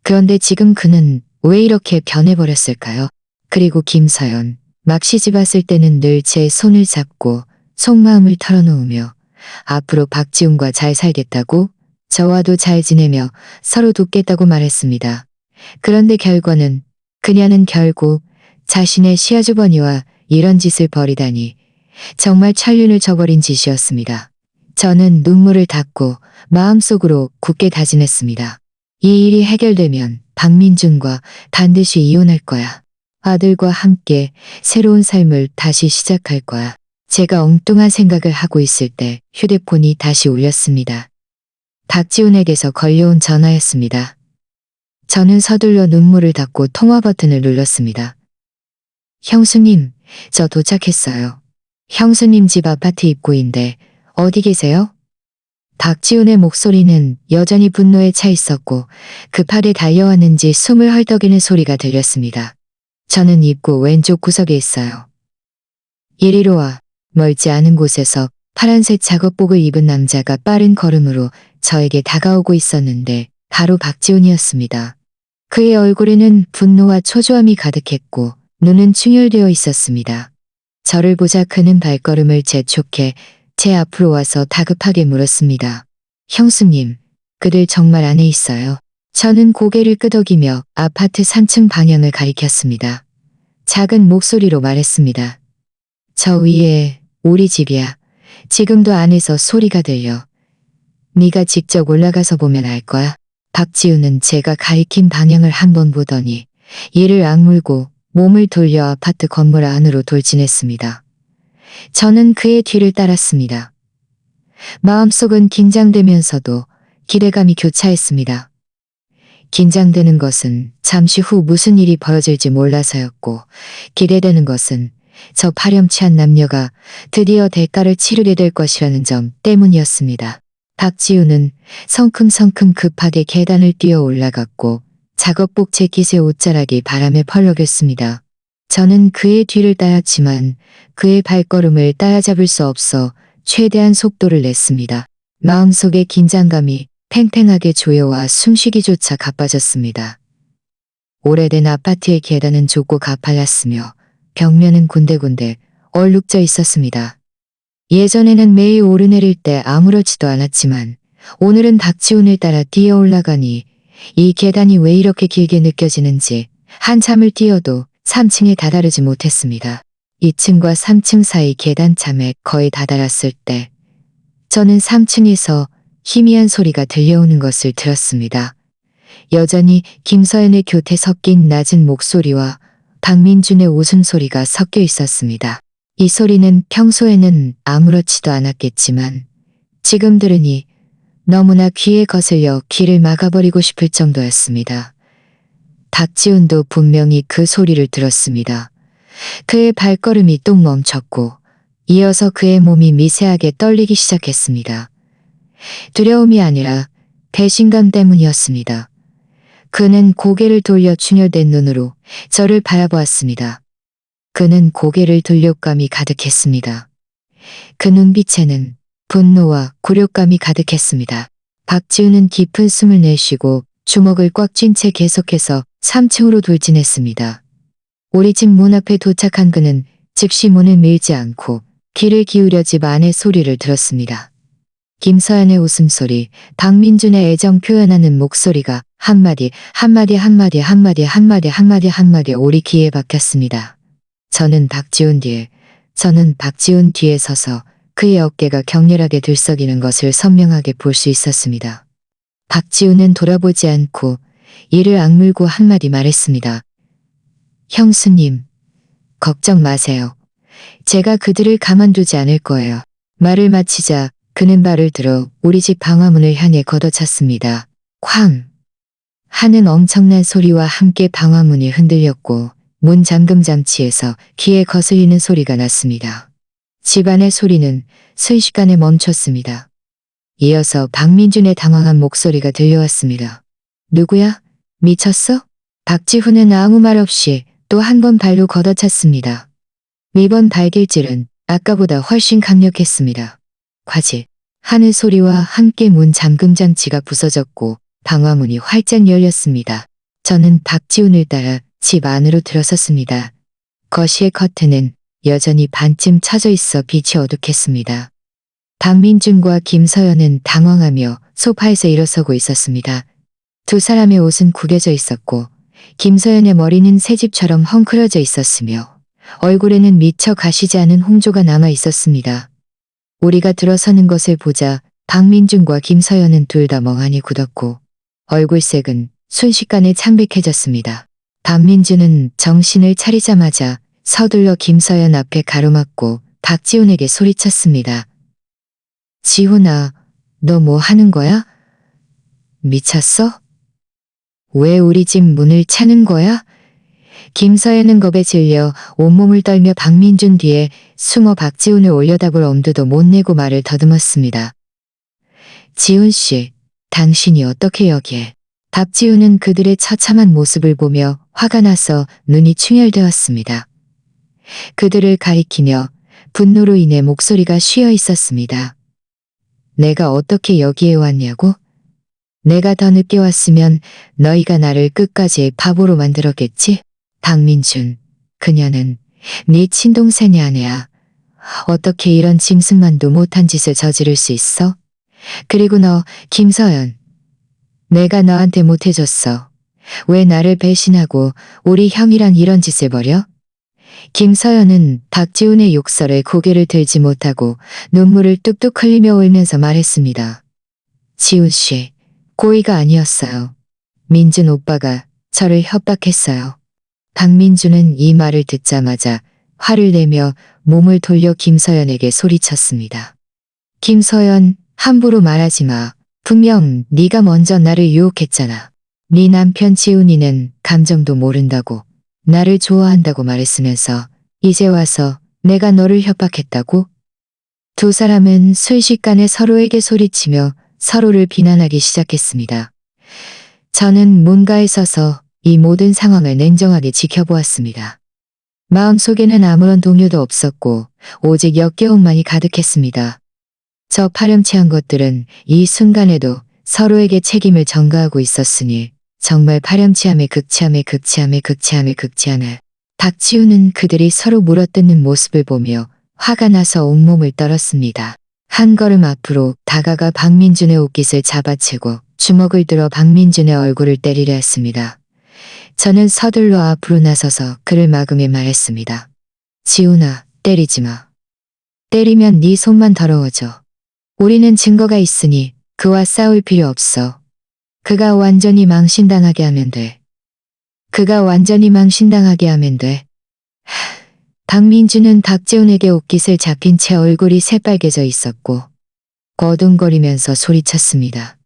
그런데 지금 그는 왜 이렇게 변해버렸을까요? 그리고 김서연, 막 시집 왔을 때는 늘 제 손을 잡고 속마음을 털어놓으며 앞으로 박지훈과 잘 살겠다고 저와도 잘 지내며 서로 돕겠다고 말했습니다. 그런데 결과는 그녀는 결국 자신의 시아주버니와 이런 짓을 벌이다니 정말 천륜을 저버린 짓이었습니다. 저는 눈물을 닦고 마음속으로 굳게 다짐했습니다. 이 일이 해결되면 박민준과 반드시 이혼할 거야. 아들과 함께 새로운 삶을 다시 시작할 거야. 제가 엉뚱한 생각을 하고 있을 때 휴대폰이 다시 울렸습니다. 박지훈에게서 걸려온 전화였습니다. 저는 서둘러 눈물을 닦고 통화 버튼을 눌렀습니다. 형수님, 저 도착했어요. 형수님 집 아파트 입구인데 어디 계세요? 박지훈의 목소리는 여전히 분노에 차 있었고 급하게 달려왔는지 숨을 헐떡이는 소리가 들렸습니다. 저는 입구 왼쪽 구석에 있어요. 이리로 와. 멀지 않은 곳에서 파란색 작업복을 입은 남자가 빠른 걸음으로 저에게 다가오고 있었는데 바로 박지훈이었습니다. 그의 얼굴에는 분노와 초조함이 가득했고 눈은 충혈되어 있었습니다. 저를 보자 그는 발걸음을 재촉해 제 앞으로 와서 다급하게 물었습니다. 형수님, 그들 정말 안에 있어요. 저는 고개를 끄덕이며 아파트 3층 방향을 가리켰습니다. 작은 목소리로 말했습니다. 저 위에 우리 집이야. 지금도 안에서 소리가 들려. 네가 직접 올라가서 보면 알 거야. 박지훈은 제가 가리킨 방향을 한번 보더니 이를 악물고 몸을 돌려 아파트 건물 안으로 돌진했습니다. 저는 그의 뒤를 따랐습니다. 마음속은 긴장되면서도 기대감이 교차했습니다. 긴장되는 것은 잠시 후 무슨 일이 벌어질지 몰라서였고, 기대되는 것은 저 파렴치한 남녀가 드디어 대가를 치르게 될 것이라는 점 때문이었습니다. 박지우는 성큼성큼 급하게 계단을 뛰어 올라갔고 작업복 재킷의 옷자락이 바람에 펄럭였습니다. 저는 그의 뒤를 따랐지만 그의 발걸음을 따라잡을 수 없어 최대한 속도를 냈습니다. 마음속의 긴장감이 팽팽하게 조여와 숨쉬기조차 가빠졌습니다. 오래된 아파트의 계단은 좁고 가팔랐으며 벽면은 군데군데 얼룩져 있었습니다. 예전에는 매일 오르내릴 때 아무렇지도 않았지만 오늘은 박지훈을 따라 뛰어 올라가니 이 계단이 왜 이렇게 길게 느껴지는지 한참을 뛰어도 3층에 다다르지 못했습니다. 2층과 3층 사이 계단참에 거의 다다랐을 때 저는 3층에서 희미한 소리가 들려오는 것을 들었습니다. 여전히 김서연의 곁에 섞인 낮은 목소리와 박민준의 웃음소리가 섞여 있었습니다. 이 소리는 평소에는 아무렇지도 않았겠지만 지금 들으니 너무나 귀에 거슬려 귀를 막아버리고 싶을 정도였습니다. 박지훈도 분명히 그 소리를 들었습니다. 그의 발걸음이 뚝 멈췄고 이어서 그의 몸이 미세하게 떨리기 시작했습니다. 두려움이 아니라 배신감 때문이었습니다. 그는 고개를 돌려 충혈된 눈으로 저를 바라보았습니다. 그는 고개를 돌려감이 가득했습니다. 그 눈빛에는 분노와 굴욕감이 가득했습니다. 박지우는 깊은 숨을 내쉬고 주먹을 꽉 쥔 채 계속해서 3층으로 돌진했습니다. 우리 집 문 앞에 도착한 그는 즉시 문을 밀지 않고 귀를 기울여 집 안의 소리를 들었습니다. 김서연의 웃음소리, 박민준의 애정 표현하는 목소리가 한마디 우리 귀에 박혔습니다. 저는 박지훈 뒤에 서서 그의 어깨가 격렬하게 들썩이는 것을 선명하게 볼 수 있었습니다. 박지훈은 돌아보지 않고 이를 악물고 한마디 말했습니다. 형수님, 걱정 마세요. 제가 그들을 가만두지 않을 거예요. 말을 마치자 그는 발을 들어 우리 집 방화문을 향해 걷어찼습니다. 쾅! 하는 엄청난 소리와 함께 방화문이 흔들렸고 문 잠금 장치에서 귀에 거슬리는 소리가 났습니다. 집안의 소리는 순식간에 멈췄습니다. 이어서 박민준의 당황한 목소리가 들려왔습니다. 누구야? 미쳤어? 박지훈은 아무 말 없이 또 한 번 발로 걷어찼습니다. 이번 발길질은 아까보다 훨씬 강력했습니다. 과지 하는 소리와 함께 문 잠금 장치가 부서졌고 방화문이 활짝 열렸습니다. 저는 박지훈을 따라 집 안으로 들어섰습니다. 거실의 커튼은 여전히 반쯤 쳐져 있어 빛이 어둑했습니다. 박민준과 김서연은 당황하며 소파에서 일어서고 있었습니다. 두 사람의 옷은 구겨져 있었고 김서연의 머리는 새집처럼 헝클어져 있었으며 얼굴에는 미처 가시지 않은 홍조가 남아 있었습니다. 우리가 들어서는 것을 보자 박민준과 김서연은 둘 다 멍하니 굳었고 얼굴색은 순식간에 창백해졌습니다. 박민준은 정신을 차리자마자 서둘러 김서연 앞에 가로막고 박지훈에게 소리쳤습니다. 지훈아, 너 뭐 하는 거야? 미쳤어? 왜 우리 집 문을 차는 거야? 김서연은 겁에 질려 온몸을 떨며 박민준 뒤에 숨어 박지훈을 올려다볼 엄두도 못 내고 말을 더듬었습니다. 지훈 씨, 당신이 어떻게 여기에? 박지훈은 그들의 처참한 모습을 보며 화가 나서 눈이 충혈되었습니다. 그들을 가리키며 분노로 인해 목소리가 쉬어 있었습니다. 내가 어떻게 여기에 왔냐고? 내가 더 늦게 왔으면 너희가 나를 끝까지 바보로 만들었겠지? 박민준, 그녀는 네 친동생의 아내야. 어떻게 이런 짐승만도 못한 짓을 저지를 수 있어? 그리고 너, 김서연. 내가 너한테 못해줬어. 왜 나를 배신하고 우리 형이랑 이런 짓을 벌여? 김서연은 박지훈의 욕설에 고개를 들지 못하고 눈물을 뚝뚝 흘리며 울면서 말했습니다. 지훈 씨, 고의가 아니었어요. 민준 오빠가 저를 협박했어요. 박민주는 이 말을 듣자마자 화를 내며 몸을 돌려 김서연에게 소리쳤습니다. 김서연, 함부로 말하지 마. 분명 네가 먼저 나를 유혹했잖아. 네 남편 지훈이는 감정도 모른다고 나를 좋아한다고 말했으면서 이제 와서 내가 너를 협박했다고? 두 사람은 순식간에 서로에게 소리치며 서로를 비난하기 시작했습니다. 저는 문가에 서서 이 모든 상황을 냉정하게 지켜보았습니다. 마음속에는 아무런 동요도 없었고 오직 역겨움만이 가득했습니다. 저 파렴치한 것들은 이 순간에도 서로에게 책임을 전가하고 있었으니 정말 파렴치함의 극치함의 극치함의 극치함의 극치함을. 박지우는 그들이 서로 물어뜯는 모습을 보며 화가 나서 온몸을 떨었습니다. 한 걸음 앞으로 다가가 박민준의 옷깃을 잡아채고 주먹을 들어 박민준의 얼굴을 때리려 했습니다. 저는 서둘러 앞으로 나서서 그를 막으며 말했습니다. 지훈아, 때리지 마. 때리면 네 손만 더러워져. 우리는 증거가 있으니 그와 싸울 필요 없어. 그가 완전히 망신당하게 하면 돼. 그가 완전히 망신당하게 하면 돼. 박민주는 박재훈에게 옷깃을 잡힌 채 얼굴이 새빨개져 있었고 거둥거리면서 소리쳤습니다.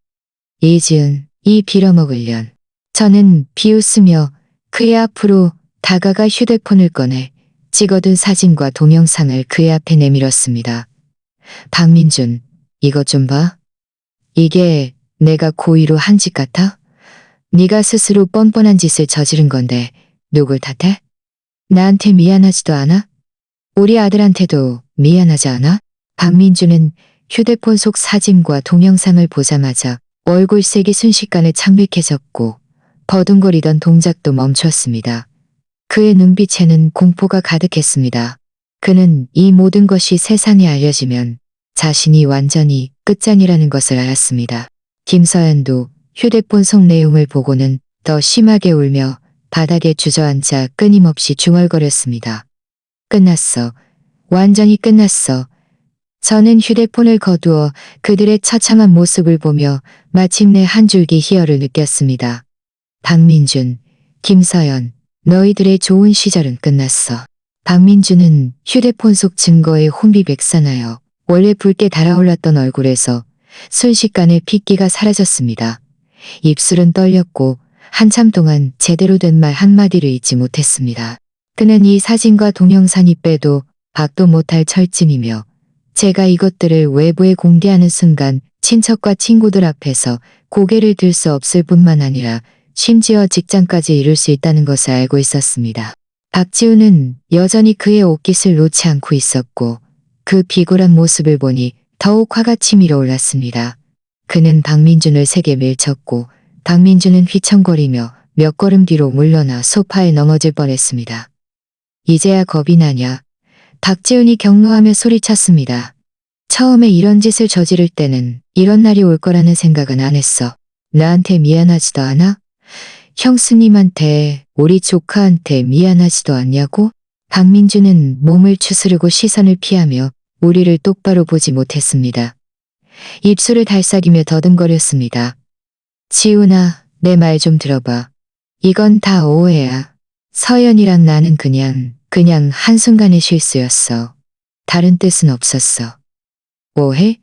이지은, 이 빌어먹을 년. 저는 비웃으며 그의 앞으로 다가가 휴대폰을 꺼내 찍어둔 사진과 동영상을 그의 앞에 내밀었습니다. 박민준, 이것 좀 봐. 이게 내가 고의로 한 짓 같아? 네가 스스로 뻔뻔한 짓을 저지른 건데 누굴 탓해? 나한테 미안하지도 않아? 우리 아들한테도 미안하지 않아? 박민주는 휴대폰 속 사진과 동영상을 보자마자 얼굴색이 순식간에 창백해졌고 버둥거리던 동작도 멈췄습니다. 그의 눈빛에는 공포가 가득했습니다. 그는 이 모든 것이 세상에 알려지면 자신이 완전히 끝장이라는 것을 알았습니다. 김서연도 휴대폰 속 내용을 보고는 더 심하게 울며 바닥에 주저앉아 끊임없이 중얼거렸습니다. 끝났어. 완전히 끝났어. 저는 휴대폰을 거두어 그들의 처참한 모습을 보며 마침내 한 줄기 희열을 느꼈습니다. 박민준, 김서연, 너희들의 좋은 시절은 끝났어. 박민준은 휴대폰 속 증거에 혼비백산하여 원래 붉게 달아올랐던 얼굴에서 순식간에 핏기가 사라졌습니다. 입술은 떨렸고 한참 동안 제대로 된 말 한마디를 잊지 못했습니다. 그는 이 사진과 동영상이 빼도 박도 못할 철짐이며 제가 이것들을 외부에 공개하는 순간 친척과 친구들 앞에서 고개를 들 수 없을 뿐만 아니라 심지어 직장까지 이룰 수 있다는 것을 알고 있었습니다. 박지우는 여전히 그의 옷깃을 놓지 않고 있었고 그 비굴한 모습을 보니 더욱 화가 치밀어 올랐습니다. 그는 박민준을 세게 밀쳤고 박민준은 휘청거리며 몇 걸음 뒤로 물러나 소파에 넘어질 뻔했습니다. 이제야 겁이 나냐? 박지훈이 격노하며 소리쳤습니다. 처음에 이런 짓을 저지를 때는 이런 날이 올 거라는 생각은 안 했어. 나한테 미안하지도 않아? 형수님한테, 우리 조카한테 미안하지도 않냐고? 박민준은 몸을 추스르고 시선을 피하며 우리를 똑바로 보지 못했습니다. 입술을 달싹이며 더듬거렸습니다. 지훈아, 내 말 좀 들어봐. 이건 다 오해야. 서연이랑 나는 그냥 한순간의 실수였어. 다른 뜻은 없었어. 오해?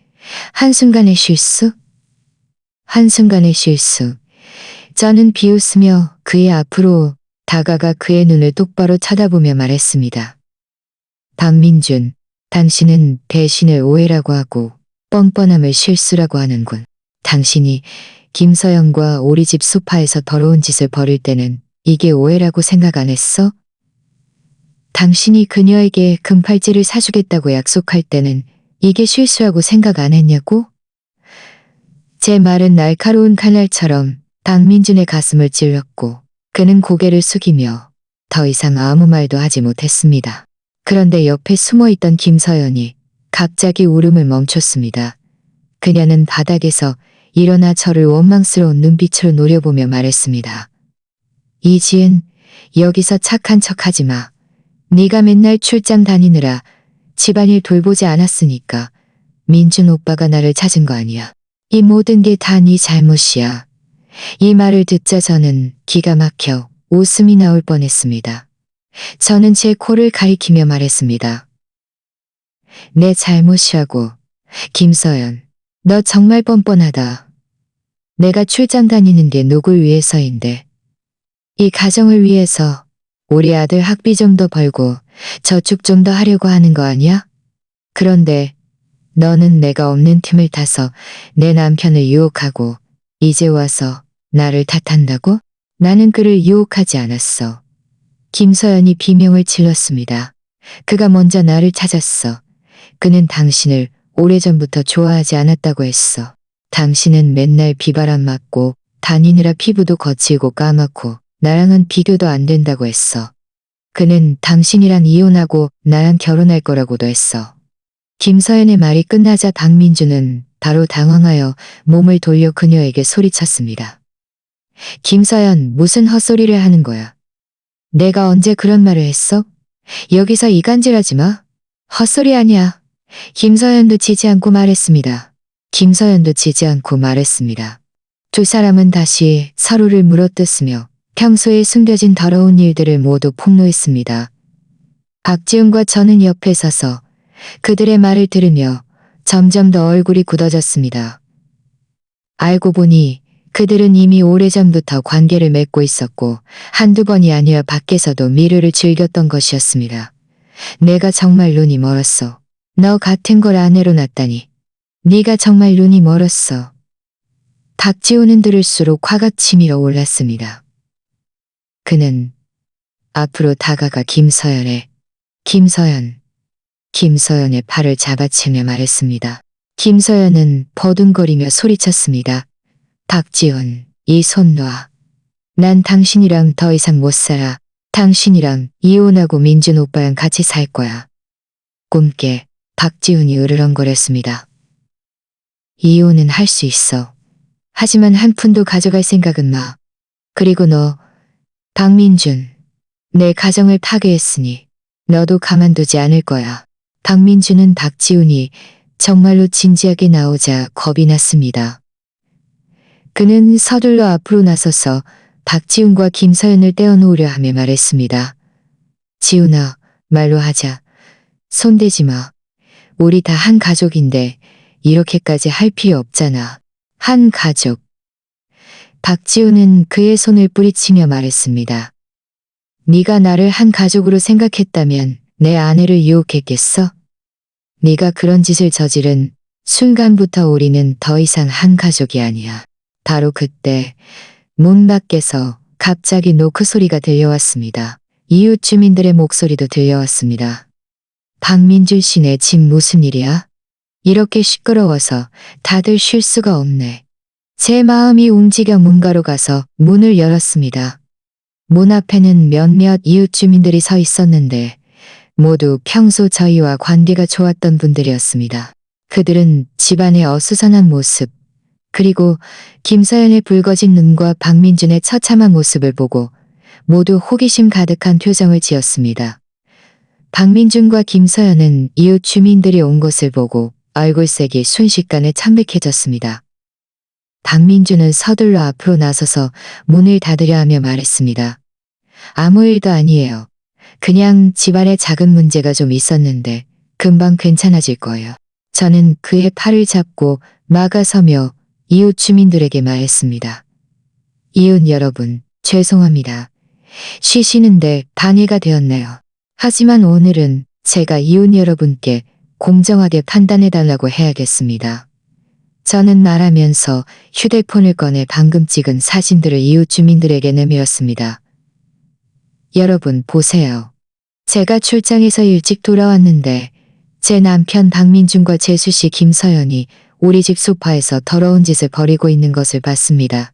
한순간의 실수? 한순간의 실수. 저는 비웃으며 그의 앞으로 다가가 그의 눈을 똑바로 쳐다보며 말했습니다. 박민준, 당신은 배신을 오해라고 하고 뻔뻔함을 실수라고 하는군. 당신이 김서영과 우리 집 소파에서 더러운 짓을 벌일 때는 이게 오해라고 생각 안 했어? 당신이 그녀에게 금팔찌를 사주겠다고 약속할 때는 이게 실수라고 생각 안 했냐고? 제 말은 날카로운 칼날처럼 박민준의 가슴을 찔렀고 그는 고개를 숙이며 더 이상 아무 말도 하지 못했습니다. 그런데 옆에 숨어있던 김서연이 갑자기 울음을 멈췄습니다. 그녀는 바닥에서 일어나 저를 원망스러운 눈빛으로 노려보며 말했습니다. 이지은, 여기서 착한 척하지 마. 네가 맨날 출장 다니느라 집안일 돌보지 않았으니까 민준 오빠가 나를 찾은 거 아니야. 이 모든 게 다 네 잘못이야. 이 말을 듣자 저는 기가 막혀 웃음이 나올 뻔했습니다. 저는 제 코를 가리키며 말했습니다. 내 잘못이라고. 김서연, 너 정말 뻔뻔하다. 내가 출장 다니는 게 누굴 위해서인데. 이 가정을 위해서 우리 아들 학비 좀 더 벌고 저축 좀 더 하려고 하는 거 아니야? 그런데 너는 내가 없는 틈을 타서 내 남편을 유혹하고 이제 와서 나를 탓한다고? 나는 그를 유혹하지 않았어. 김서연이 비명을 질렀습니다. 그가 먼저 나를 찾았어. 그는 당신을 오래전부터 좋아하지 않았다고 했어. 당신은 맨날 비바람 맞고 다니느라 피부도 거칠고 까맣고 나랑은 비교도 안 된다고 했어. 그는 당신이랑 이혼하고 나랑 결혼할 거라고도 했어. 김서연의 말이 끝나자 박민주는 바로 당황하여 몸을 돌려 그녀에게 소리쳤습니다. 김서연, 무슨 헛소리를 하는 거야? 내가 언제 그런 말을 했어? 여기서 이간질하지 마. 헛소리 아니야. 김서연도 지지 않고 말했습니다. 김서연도 지지 않고 말했습니다. 두 사람은 다시 서로를 물어뜯으며 평소에 숨겨진 더러운 일들을 모두 폭로했습니다. 박지훈과 저는 옆에 서서 그들의 말을 들으며 점점 더 얼굴이 굳어졌습니다. 알고 보니 그들은 이미 오래전부터 관계를 맺고 있었고 한두 번이 아니라 밖에서도 미르를 즐겼던 것이었습니다. 내가 정말 눈이 멀었어. 너 같은 걸 아내로 놨다니. 네가 정말 눈이 멀었어. 박지훈은 들을수록 화가 치밀어 올랐습니다. 그는 앞으로 다가가 김서연의 팔을 잡아채며 말했습니다. 김서연은 버둥거리며 소리쳤습니다. 박지훈, 이 손 놔. 난 당신이랑 더 이상 못 살아. 당신이랑 이혼하고 민준 오빠랑 같이 살 거야. 꿈깨. 박지훈이 으르렁거렸습니다. 이혼은 할 수 있어. 하지만 한 푼도 가져갈 생각은 마. 그리고 너, 박민준, 내 가정을 파괴했으니 너도 가만두지 않을 거야. 박민준은 박지훈이 정말로 진지하게 나오자 겁이 났습니다. 그는 서둘러 앞으로 나서서 박지훈과 김서연을 떼어놓으려 하며 말했습니다. 지훈아, 말로 하자. 손대지 마. 우리 다 한 가족인데 이렇게까지 할 필요 없잖아. 한 가족. 박지훈은 그의 손을 뿌리치며 말했습니다. 네가 나를 한 가족으로 생각했다면 내 아내를 유혹했겠어? 네가 그런 짓을 저지른 순간부터 우리는 더 이상 한 가족이 아니야. 바로 그때 문 밖에서 갑자기 노크 소리가 들려왔습니다. 이웃 주민들의 목소리도 들려왔습니다. 박민준 씨네 집 무슨 일이야? 이렇게 시끄러워서 다들 쉴 수가 없네. 제 마음이 움직여 문가로 가서 문을 열었습니다. 문 앞에는 몇몇 이웃 주민들이 서 있었는데 모두 평소 저희와 관계가 좋았던 분들이었습니다. 그들은 집안의 어수선한 모습, 그리고 김서연의 붉어진 눈과 박민준의 처참한 모습을 보고 모두 호기심 가득한 표정을 지었습니다. 박민준과 김서연은 이웃 주민들이 온 것을 보고 얼굴색이 순식간에 창백해졌습니다. 박민준은 서둘러 앞으로 나서서 문을 닫으려 하며 말했습니다. 아무 일도 아니에요. 그냥 집안에 작은 문제가 좀 있었는데 금방 괜찮아질 거예요. 저는 그의 팔을 잡고 막아서며 이웃 주민들에게 말했습니다. 이웃 여러분, 죄송합니다. 쉬시는데 방해가 되었네요. 하지만 오늘은 제가 이웃 여러분께 공정하게 판단해달라고 해야겠습니다. 저는 말하면서 휴대폰을 꺼내 방금 찍은 사진들을 이웃 주민들에게 내밀었습니다. 여러분 보세요. 제가 출장에서 일찍 돌아왔는데 제 남편 박민준과 재수씨 김서연이 우리 집 소파에서 더러운 짓을 벌이고 있는 것을 봤습니다.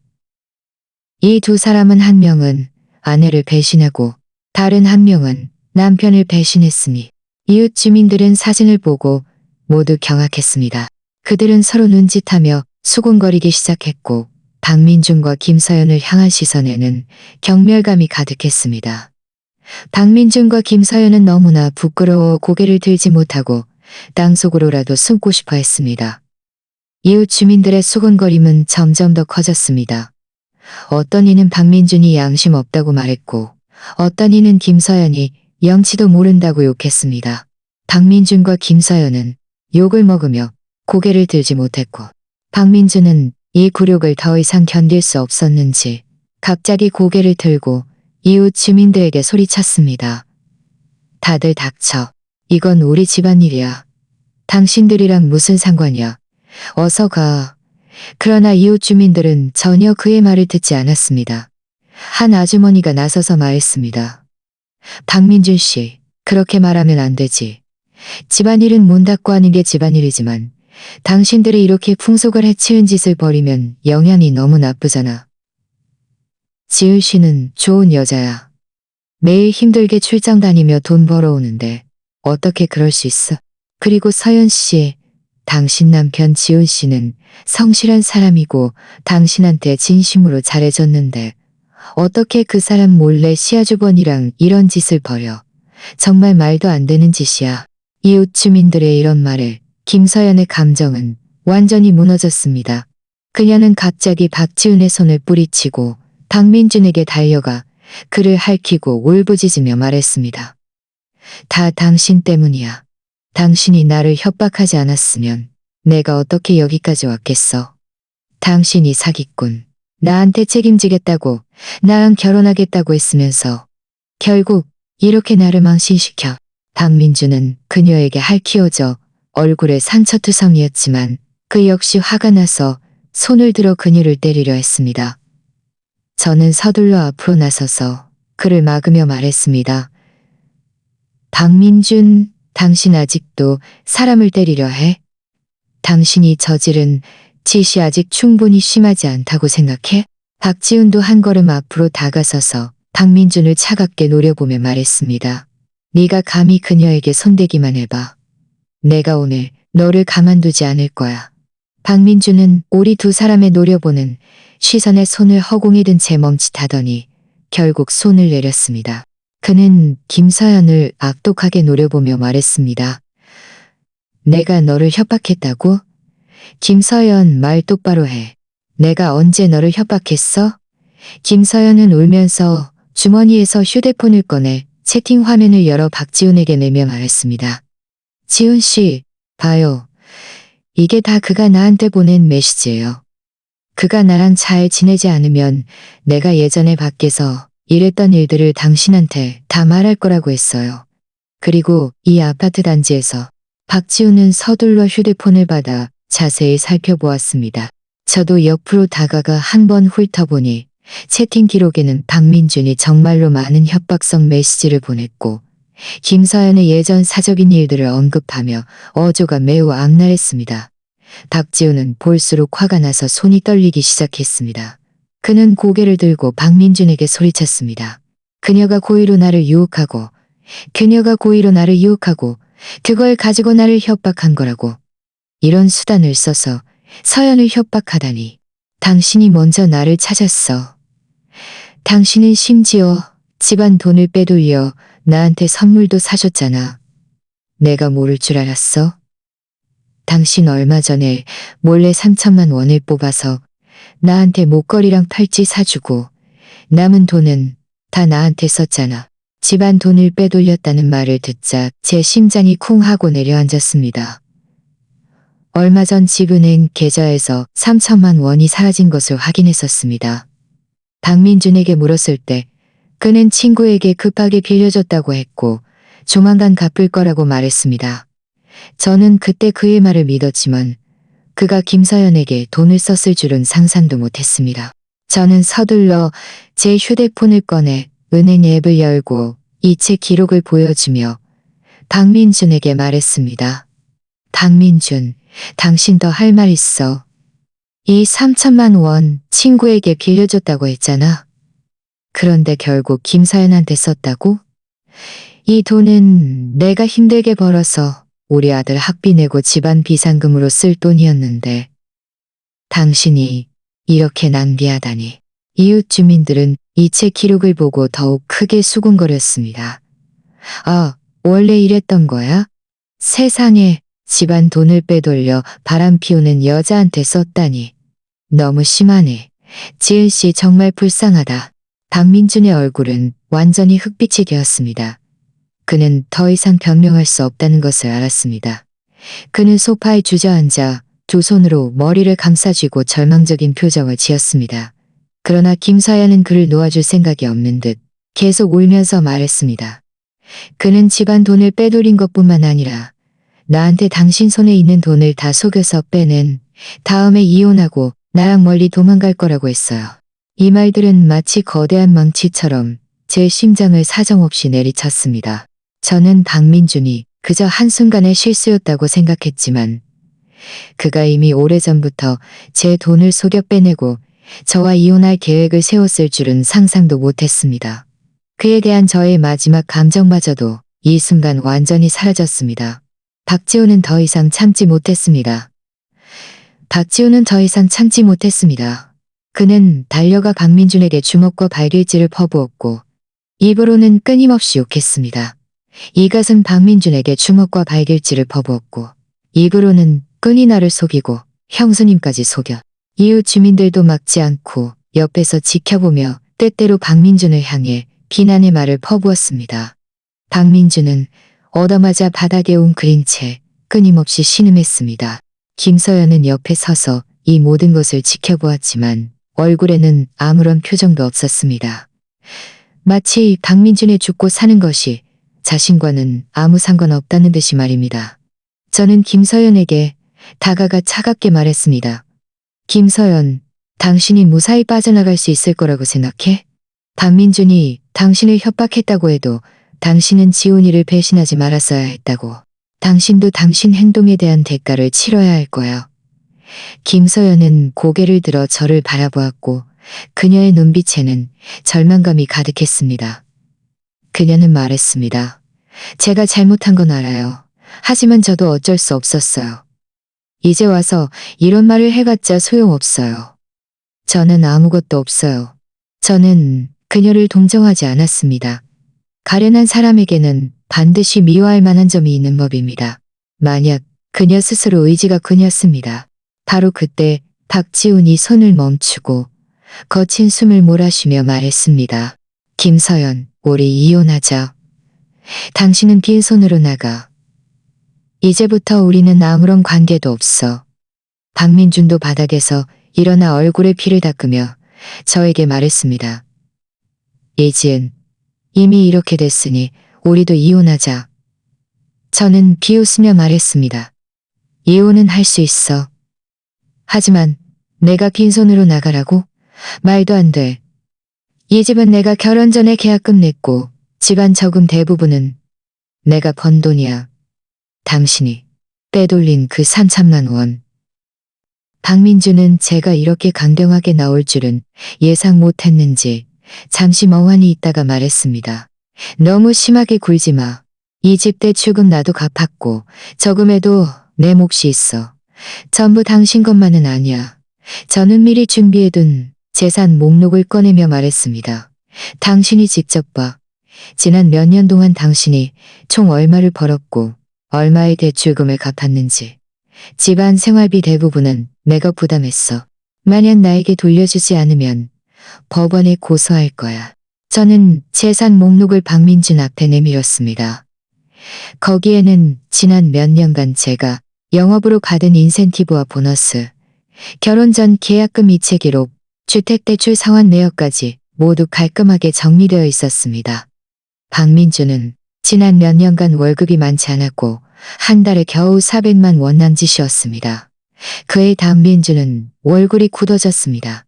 이 두 사람은 한 명은 아내를 배신하고 다른 한 명은 남편을 배신했으니 이웃 주민들은 사진을 보고 모두 경악했습니다. 그들은 서로 눈짓하며 수군거리기 시작했고 박민준과 김서연을 향한 시선에는 경멸감이 가득했습니다. 박민준과 김서연은 너무나 부끄러워 고개를 들지 못하고 땅속으로라도 숨고 싶어 했습니다. 이웃 주민들의 수군거림은 점점 더 커졌습니다. 어떤 이는 박민준이 양심 없다고 말했고 어떤 이는 김서연이 영치도 모른다고 욕했습니다. 박민준과 김서연은 욕을 먹으며 고개를 들지 못했고 박민준은 이 굴욕을 더 이상 견딜 수 없었는지 갑자기 고개를 들고 이웃 주민들에게 소리쳤습니다. 다들 닥쳐. 이건 우리 집안일이야. 당신들이랑 무슨 상관이야. 어서 가. 그러나 이웃 주민들은 전혀 그의 말을 듣지 않았습니다. 한 아주머니가 나서서 말했습니다. 박민준 씨, 그렇게 말하면 안 되지. 집안일은 문 닫고 하는 게 집안일이지만 당신들이 이렇게 풍속을 해치운 짓을 벌이면 영향이 너무 나쁘잖아. 지은 씨는 좋은 여자야. 매일 힘들게 출장 다니며 돈 벌어오는데 어떻게 그럴 수 있어? 그리고 서연 씨, 당신 남편 지훈 씨는 성실한 사람이고 당신한테 진심으로 잘해줬는데 어떻게 그 사람 몰래 시아주번이랑 이런 짓을 벌여. 정말 말도 안 되는 짓이야. 이웃 주민들의 이런 말에 김서연의 감정은 완전히 무너졌습니다. 그녀는 갑자기 박지훈의 손을 뿌리치고 박민준에게 달려가 그를 핥히고 울부짖으며 말했습니다. 다 당신 때문이야. 당신이 나를 협박하지 않았으면 내가 어떻게 여기까지 왔겠어. 당신이 사기꾼. 나한테 책임지겠다고, 나랑 결혼하겠다고 했으면서 결국 이렇게 나를 망신시켜. 박민준은 그녀에게 핥히어져 얼굴에 상처투성이었지만 그 역시 화가 나서 손을 들어 그녀를 때리려 했습니다. 저는 서둘러 앞으로 나서서 그를 막으며 말했습니다. 박민준, 당신 아직도 사람을 때리려 해? 당신이 저지른 짓이 아직 충분히 심하지 않다고 생각해? 박지훈도 한 걸음 앞으로 다가서서 박민준을 차갑게 노려보며 말했습니다. 네가 감히 그녀에게 손대기만 해봐. 내가 오늘 너를 가만두지 않을 거야. 박민준은 우리 두 사람의 노려보는 시선에 손을 허공에 든 채 멈칫하더니 결국 손을 내렸습니다. 그는 김서연을 악독하게 노려보며 말했습니다. 내가 너를 협박했다고? 김서연, 말 똑바로 해. 내가 언제 너를 협박했어? 김서연은 울면서 주머니에서 휴대폰을 꺼내 채팅 화면을 열어 박지훈에게 내며 말했습니다. 지훈 씨, 봐요. 이게 다 그가 나한테 보낸 메시지예요. 그가 나랑 잘 지내지 않으면 내가 예전에 밖에서 일했던 일들을 당신한테 다 말할 거라고 했어요. 그리고 이 아파트 단지에서 박지훈은 서둘러 휴대폰을 받아 자세히 살펴보았습니다. 저도 옆으로 다가가 한번 훑어보니 채팅 기록에는 박민준이 정말로 많은 협박성 메시지를 보냈고 김서연의 예전 사적인 일들을 언급하며 어조가 매우 악랄했습니다. 박지훈은 볼수록 화가 나서 손이 떨리기 시작했습니다. 그는 고개를 들고 박민준에게 소리쳤습니다. 그녀가 고의로 나를 유혹하고 그걸 가지고 나를 협박한 거라고. 이런 수단을 써서 서연을 협박하다니. 당신이 먼저 나를 찾았어. 당신은 심지어 집안 돈을 빼돌려 나한테 선물도 사줬잖아. 내가 모를 줄 알았어? 당신 얼마 전에 몰래 3천만 원을 뽑아서 나한테 목걸이랑 팔찌 사주고 남은 돈은 다 나한테 썼잖아. 집안 돈을 빼돌렸다는 말을 듣자 제 심장이 쿵 하고 내려앉았습니다. 얼마 전 집은행 계좌에서 3천만 원이 사라진 것을 확인했었습니다. 박민준에게 물었을 때 그는 친구에게 급하게 빌려줬다고 했고 조만간 갚을 거라고 말했습니다. 저는 그때 그의 말을 믿었지만 그가 김서연에게 돈을 썼을 줄은 상상도 못했습니다. 저는 서둘러 제 휴대폰을 꺼내 은행 앱을 열고 이체 기록을 보여주며 박민준에게 말했습니다. 박민준, 당신 더 할 말 있어. 이 3천만 원 친구에게 빌려줬다고 했잖아. 그런데 결국 김서연한테 썼다고? 이 돈은 내가 힘들게 벌어서 우리 아들 학비 내고 집안 비상금으로 쓸 돈이었는데 당신이 이렇게 낭비하다니. 이웃 주민들은 이체 기록을 보고 더욱 크게 수군거렸습니다. 아, 원래 이랬던 거야? 세상에, 집안 돈을 빼돌려 바람 피우는 여자한테 썼다니. 너무 심하네. 지은 씨 정말 불쌍하다. 박민준의 얼굴은 완전히 흑빛이 되었습니다. 그는 더 이상 변명할 수 없다는 것을 알았습니다. 그는 소파에 주저앉아 두 손으로 머리를 감싸쥐고 절망적인 표정을 지었습니다. 그러나 김서연은 그를 놓아줄 생각이 없는 듯 계속 울면서 말했습니다. 그는 집안 돈을 빼돌린 것뿐만 아니라 나한테 당신 손에 있는 돈을 다 속여서 빼낸 다음에 이혼하고 나랑 멀리 도망갈 거라고 했어요. 이 말들은 마치 거대한 망치처럼 제 심장을 사정없이 내리쳤습니다. 저는 박민준이 그저 한순간의 실수였다고 생각했지만 그가 이미 오래전부터 제 돈을 속여 빼내고 저와 이혼할 계획을 세웠을 줄은 상상도 못했습니다. 그에 대한 저의 마지막 감정마저도 이 순간 완전히 사라졌습니다. 박지호는 더 이상 참지 못했습니다. 그는 달려가 박민준에게 주먹과 발길질을 퍼부었고 입으로는 끊임없이 욕했습니다. 이것은 박민준에게 주먹과 발길질을 퍼부었고 입으로는 끈이 나를 속이고 형수님까지 속여 이웃 주민들도 막지 않고 옆에서 지켜보며 때때로 박민준을 향해 비난의 말을 퍼부었습니다. 박민준은 얻어맞아 바닥에 웅크린 채 끊임없이 신음했습니다. 김서연은 옆에 서서 이 모든 것을 지켜보았지만 얼굴에는 아무런 표정도 없었습니다. 마치 박민준의 죽고 사는 것이 자신과는 아무 상관없다는 듯이 말입니다. 저는 김서연에게 다가가 차갑게 말했습니다. 김서연, 당신이 무사히 빠져나갈 수 있을 거라고 생각해? 박민준이 당신을 협박했다고 해도 당신은 지훈이를 배신하지 말았어야 했다고. 당신도 당신 행동에 대한 대가를 치러야 할 거야. 김서연은 고개를 들어 저를 바라보았고 그녀의 눈빛에는 절망감이 가득했습니다. 그녀는 말했습니다. 제가 잘못한 건 알아요. 하지만 저도 어쩔 수 없었어요. 이제 와서 이런 말을 해봤자 소용없어요. 저는 아무것도 없어요. 저는 그녀를 동정하지 않았습니다. 가련한 사람에게는 반드시 미워할 만한 점이 있는 법입니다. 만약 그녀 스스로 의지가 그녀였습니다. 바로 그때 박지훈이 손을 멈추고 거친 숨을 몰아쉬며 말했습니다. 김서연, 우리 이혼하자. 당신은 빈손으로 나가. 이제부터 우리는 아무런 관계도 없어. 박민준도 바닥에서 일어나 얼굴에 피를 닦으며 저에게 말했습니다. 예지은, 이미 이렇게 됐으니 우리도 이혼하자. 저는 비웃으며 말했습니다. 이혼은 할 수 있어. 하지만 내가 빈손으로 나가라고? 말도 안 돼. 이 집은 내가 결혼 전에 계약금 냈고 집안 저금 대부분은 내가 번 돈이야. 당신이 빼돌린 그 3천만 원. 박민준은 제가 이렇게 강경하게 나올 줄은 예상 못했는지 잠시 멍하니 있다가 말했습니다. 너무 심하게 굴지 마. 이 집 대출금 나도 갚았고 저금에도 내 몫이 있어. 전부 당신 것만은 아니야. 저는 미리 준비해둔 재산 목록을 꺼내며 말했습니다. 당신이 직접 봐. 지난 몇 년 동안 당신이 총 얼마를 벌었고 얼마의 대출금을 갚았는지. 집안 생활비 대부분은 내가 부담했어. 만약 나에게 돌려주지 않으면 법원에 고소할 거야. 저는 재산 목록을 박민준 앞에 내밀었습니다. 거기에는 지난 몇 년간 제가 영업으로 받은 인센티브와 보너스, 결혼 전 계약금 이체 기록, 주택대출 상환 내역까지 모두 깔끔하게 정리되어 있었습니다. 박민준은 지난 몇 년간 월급이 많지 않았고 한 달에 겨우 400만 원 남짓이었습니다. 그의 담민준은 얼굴이 굳어졌습니다.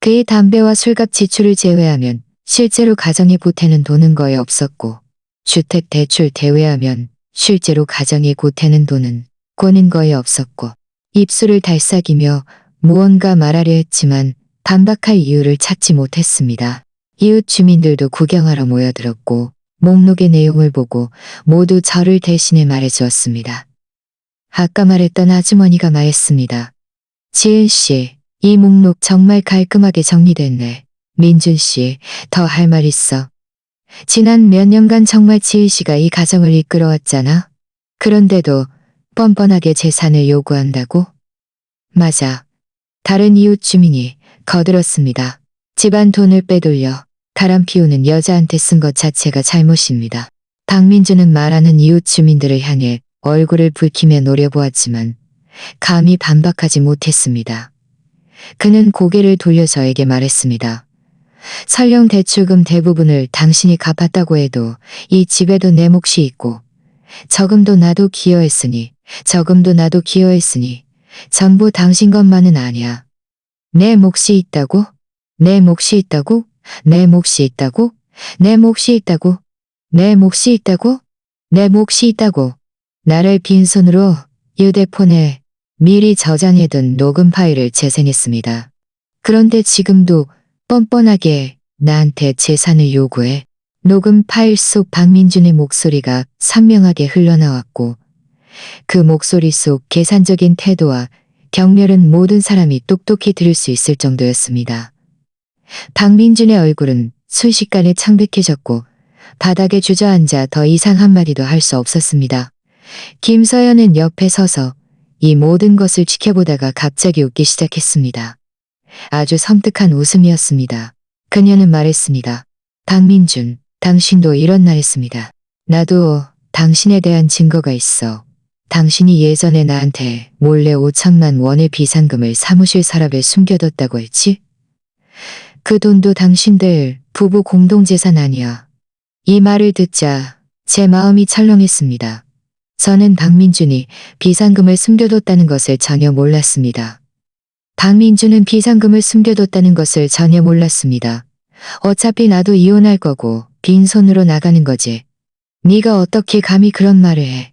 그의 담배와 술값 지출을 제외하면 실제로 가정에 보태는 돈은 거의 없었고 주택 대출 제외하면 실제로 가정에 보태는 돈은 고는 거의 없었고 입술을 달싹이며 무언가 말하려 했지만 반박할 이유를 찾지 못했습니다. 이웃 주민들도 구경하러 모여들었고 목록의 내용을 보고 모두 저를 대신해 말해주었습니다. 아까 말했던 아주머니가 말했습니다. 지은 씨, 이 목록 정말 깔끔하게 정리됐네. 민준 씨, 더 할 말 있어. 지난 몇 년간 정말 지은 씨가 이 가정을 이끌어왔잖아. 그런데도 뻔뻔하게 재산을 요구한다고? 맞아. 다른 이웃 주민이 거들었습니다. 집안 돈을 빼돌려 바람 피우는 여자한테 쓴 것 자체가 잘못입니다. 박민주는 말하는 이웃 주민들을 향해 얼굴을 붉히며 노려보았지만 감히 반박하지 못했습니다. 그는 고개를 돌려 저에게 말했습니다. 설령 대출금 대부분을 당신이 갚았다고 해도 이 집에도 내 몫이 있고 저금도 나도 기여했으니 전부 당신 것만은 아니야. 내 몫이 있다고? 내 몫이 있다고? 내 몫이 있다고? 내 몫이 있다고? 내 몫이 있다고? 내 몫이 있다고? 나를 빈손으로 휴대폰에 미리 저장해둔 녹음 파일을 재생했습니다. 그런데 지금도 뻔뻔하게 나한테 재산을 요구해. 녹음 파일 속 박민준의 목소리가 선명하게 흘러나왔고 그 목소리 속 계산적인 태도와 경멸은 모든 사람이 똑똑히 들을 수 있을 정도였습니다. 박민준의 얼굴은 순식간에 창백해졌고 바닥에 주저앉아 더 이상 한마디도 할 수 없었습니다. 김서연은 옆에 서서 이 모든 것을 지켜보다가 갑자기 웃기 시작했습니다. 아주 섬뜩한 웃음이었습니다. 그녀는 말했습니다. 박민준, 당신도 이런 날 했습니다. 나도 당신에 대한 증거가 있어. 당신이 예전에 나한테 몰래 5천만 원의 비상금을 사무실 서랍에 숨겨뒀다고 했지? 그 돈도 당신들 부부 공동재산 아니야. 이 말을 듣자 제 마음이 철렁했습니다. 저는 박민준이 비상금을 숨겨뒀다는 것을 전혀 몰랐습니다. 박민준은 비상금을 숨겨뒀다는 것을 전혀 몰랐습니다. 어차피 나도 이혼할 거고 빈손으로 나가는 거지. 네가 어떻게 감히 그런 말을 해.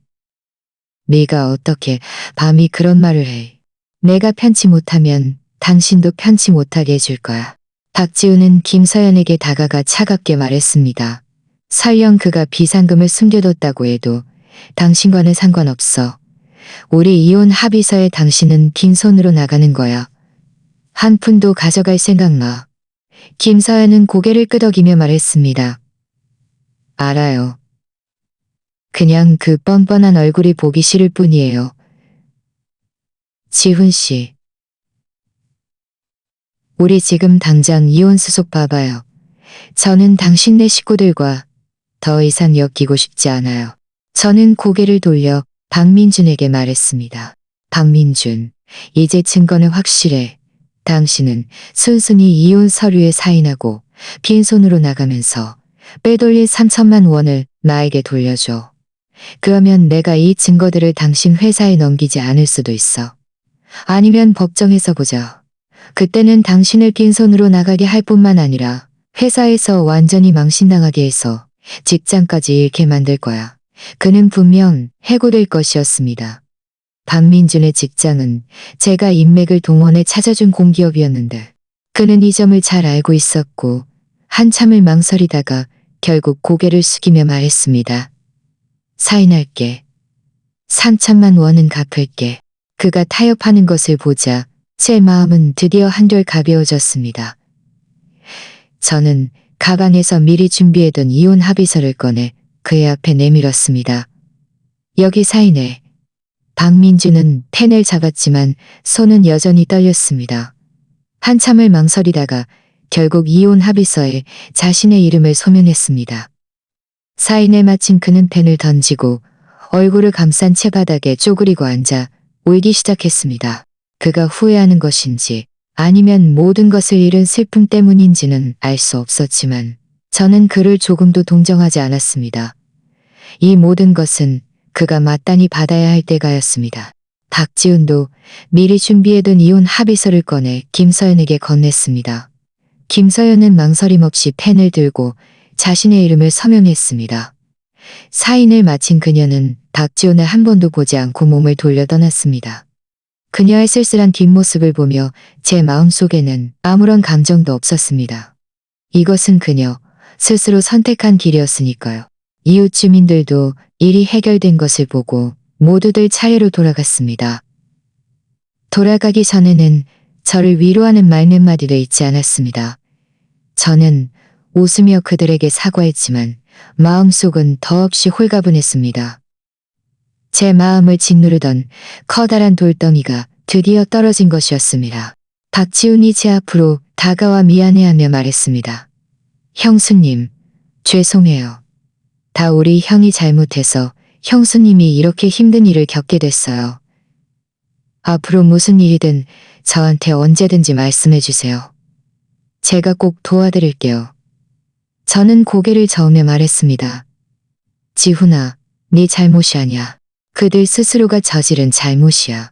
네가 어떻게 감히 그런 말을 해. 내가 편치 못하면 당신도 편치 못하게 해줄 거야. 박지우는 김서연에게 다가가 차갑게 말했습니다. 설령 그가 비상금을 숨겨뒀다고 해도 당신과는 상관없어. 우리 이혼 합의서에 당신은 빈손으로 나가는 거야. 한 푼도 가져갈 생각 마. 김서연은 고개를 끄덕이며 말했습니다. 알아요. 그냥 그 뻔뻔한 얼굴이 보기 싫을 뿐이에요. 지훈 씨. 우리 지금 당장 이혼 수속 봐봐요. 저는 당신네 식구들과 더 이상 엮이고 싶지 않아요. 저는 고개를 돌려 박민준에게 말했습니다. 박민준, 이제 증거는 확실해. 당신은 순순히 이혼 서류에 사인하고 빈손으로 나가면서 빼돌린 3천만 원을 나에게 돌려줘. 그러면 내가 이 증거들을 당신 회사에 넘기지 않을 수도 있어. 아니면 법정에서 보자. 그때는 당신을 빈손으로 나가게 할 뿐만 아니라 회사에서 완전히 망신당하게 해서 직장까지 잃게 만들 거야. 그는 분명 해고될 것이었습니다. 박민준의 직장은 제가 인맥을 동원해 찾아준 공기업이었는데 그는 이 점을 잘 알고 있었고 한참을 망설이다가 결국 고개를 숙이며 말했습니다. 사인할게. 3천만 원은 갚을게. 그가 타협하는 것을 보자 제 마음은 드디어 한결 가벼워졌습니다. 저는 가방에서 미리 준비해둔 이혼 합의서를 꺼내 그의 앞에 내밀었습니다. 여기 사인해. 박민준은 펜을 잡았지만 손은 여전히 떨렸습니다. 한참을 망설이다가 결국 이혼 합의서에 자신의 이름을 소명했습니다. 사인을 마친 그는 펜을 던지고 얼굴을 감싼 채 바닥에 쪼그리고 앉아 울기 시작했습니다. 그가 후회하는 것인지 아니면 모든 것을 잃은 슬픔 때문인지는 알 수 없었지만 저는 그를 조금도 동정하지 않았습니다. 이 모든 것은 그가 마땅히 받아야 할 때가였습니다. 박지훈도 미리 준비해둔 이혼 합의서를 꺼내 김서연에게 건넸습니다. 김서연은 망설임 없이 펜을 들고 자신의 이름을 서명했습니다. 사인을 마친 그녀는 박지훈을 한 번도 보지 않고 몸을 돌려 떠났습니다. 그녀의 쓸쓸한 뒷모습을 보며 제 마음속에는 아무런 감정도 없었습니다. 이것은 그녀 스스로 선택한 길이었으니까요. 이웃 주민들도 일이 해결된 것을 보고 모두들 차례로 돌아갔습니다. 돌아가기 전에는 저를 위로하는 말 몇 마디도 잊지 않았습니다. 저는 웃으며 그들에게 사과했지만 마음속은 더없이 홀가분했습니다. 제 마음을 짓누르던 커다란 돌덩이가 드디어 떨어진 것이었습니다. 박지훈이 제 앞으로 다가와 미안해하며 말했습니다. 형수님, 죄송해요. 다 우리 형이 잘못해서 형수님이 이렇게 힘든 일을 겪게 됐어요. 앞으로 무슨 일이든 저한테 언제든지 말씀해 주세요. 제가 꼭 도와드릴게요. 저는 고개를 저으며 말했습니다. 지훈아, 네 잘못이 아니야. 그들 스스로가 저지른 잘못이야.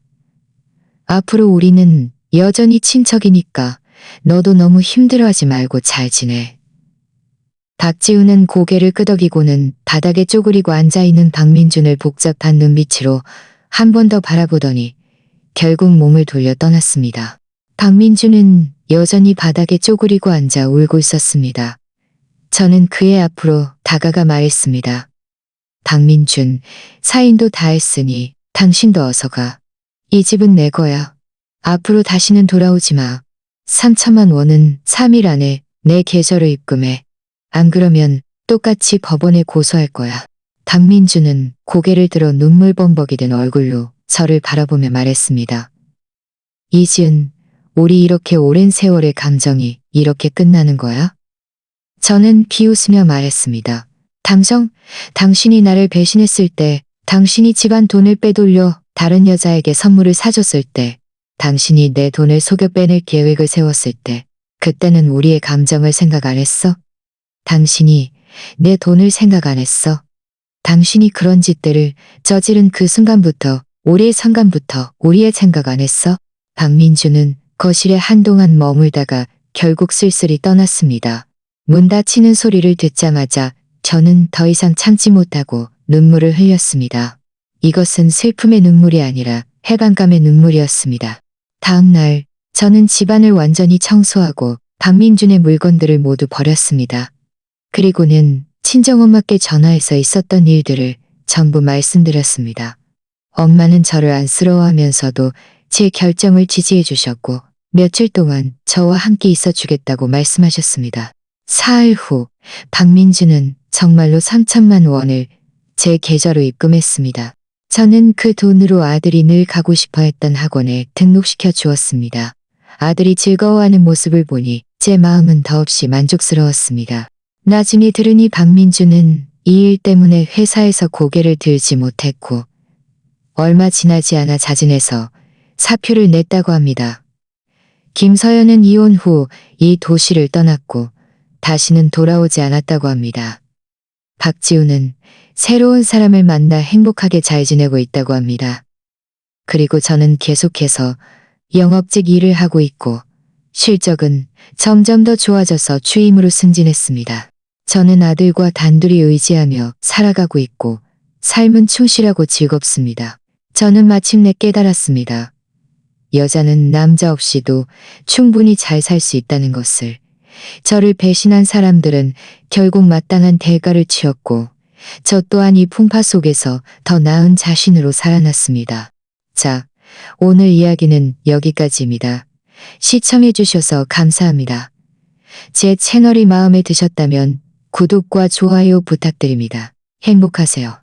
앞으로 우리는 여전히 친척이니까 너도 너무 힘들어하지 말고 잘 지내. 박지훈은 고개를 끄덕이고는 바닥에 쪼그리고 앉아있는 박민준을 복잡한 눈빛으로 한 번 더 바라보더니 결국 몸을 돌려 떠났습니다. 박민준은 여전히 바닥에 쪼그리고 앉아 울고 있었습니다. 저는 그의 앞으로 다가가 말했습니다. 박민준, 사인도 다 했으니 당신도 어서 가. 이 집은 내 거야. 앞으로 다시는 돌아오지 마. 3천만 원은 3일 안에 내 계좌로 입금해. 안 그러면 똑같이 법원에 고소할 거야. 박민준은 고개를 들어 눈물 범벅이 된 얼굴로 저를 바라보며 말했습니다. 이지은, 우리 이렇게 오랜 세월의 감정이 이렇게 끝나는 거야? 저는 비웃으며 말했습니다. 당신이 나를 배신했을 때, 당신이 집안 돈을 빼돌려 다른 여자에게 선물을 사줬을 때, 당신이 내 돈을 속여 빼낼 계획을 세웠을 때, 그때는 우리의 감정을 생각 안 했어? 당신이 내 돈을 생각 안 했어? 당신이 그런 짓들을 저지른 그 순간부터, 우리의 순간부터 우리의 생각 안 했어? 박민주는 거실에 한동안 머물다가 결국 쓸쓸히 떠났습니다. 문 닫히는 소리를 듣자마자 저는 더 이상 참지 못하고 눈물을 흘렸습니다. 이것은 슬픔의 눈물이 아니라 해방감의 눈물이었습니다. 다음 날 저는 집안을 완전히 청소하고 박민준의 물건들을 모두 버렸습니다. 그리고는 친정엄마께 전화해서 있었던 일들을 전부 말씀드렸습니다. 엄마는 저를 안쓰러워하면서도 제 결정을 지지해 주셨고 며칠 동안 저와 함께 있어 주겠다고 말씀하셨습니다. 사흘 후 박민준은 정말로 3천만 원을 제 계좌로 입금했습니다. 저는 그 돈으로 아들이 늘 가고 싶어 했던 학원에 등록시켜 주었습니다. 아들이 즐거워하는 모습을 보니 제 마음은 더없이 만족스러웠습니다. 나중에 들으니 박민준은 이 일 때문에 회사에서 고개를 들지 못했고 얼마 지나지 않아 자진해서 사표를 냈다고 합니다. 김서연은 이혼 후 이 도시를 떠났고 다시는 돌아오지 않았다고 합니다. 박지훈은 새로운 사람을 만나 행복하게 잘 지내고 있다고 합니다. 그리고 저는 계속해서 영업직 일을 하고 있고 실적은 점점 더 좋아져서 추임으로 승진했습니다. 저는 아들과 단둘이 의지하며 살아가고 있고 삶은 충실하고 즐겁습니다. 저는 마침내 깨달았습니다. 여자는 남자 없이도 충분히 잘 살 수 있다는 것을. 저를 배신한 사람들은 결국 마땅한 대가를 치렀고 저 또한 이 풍파 속에서 더 나은 자신으로 살아났습니다. 자, 오늘 이야기는 여기까지입니다. 시청해 주셔서 감사합니다. 제 채널이 마음에 드셨다면 구독과 좋아요 부탁드립니다. 행복하세요.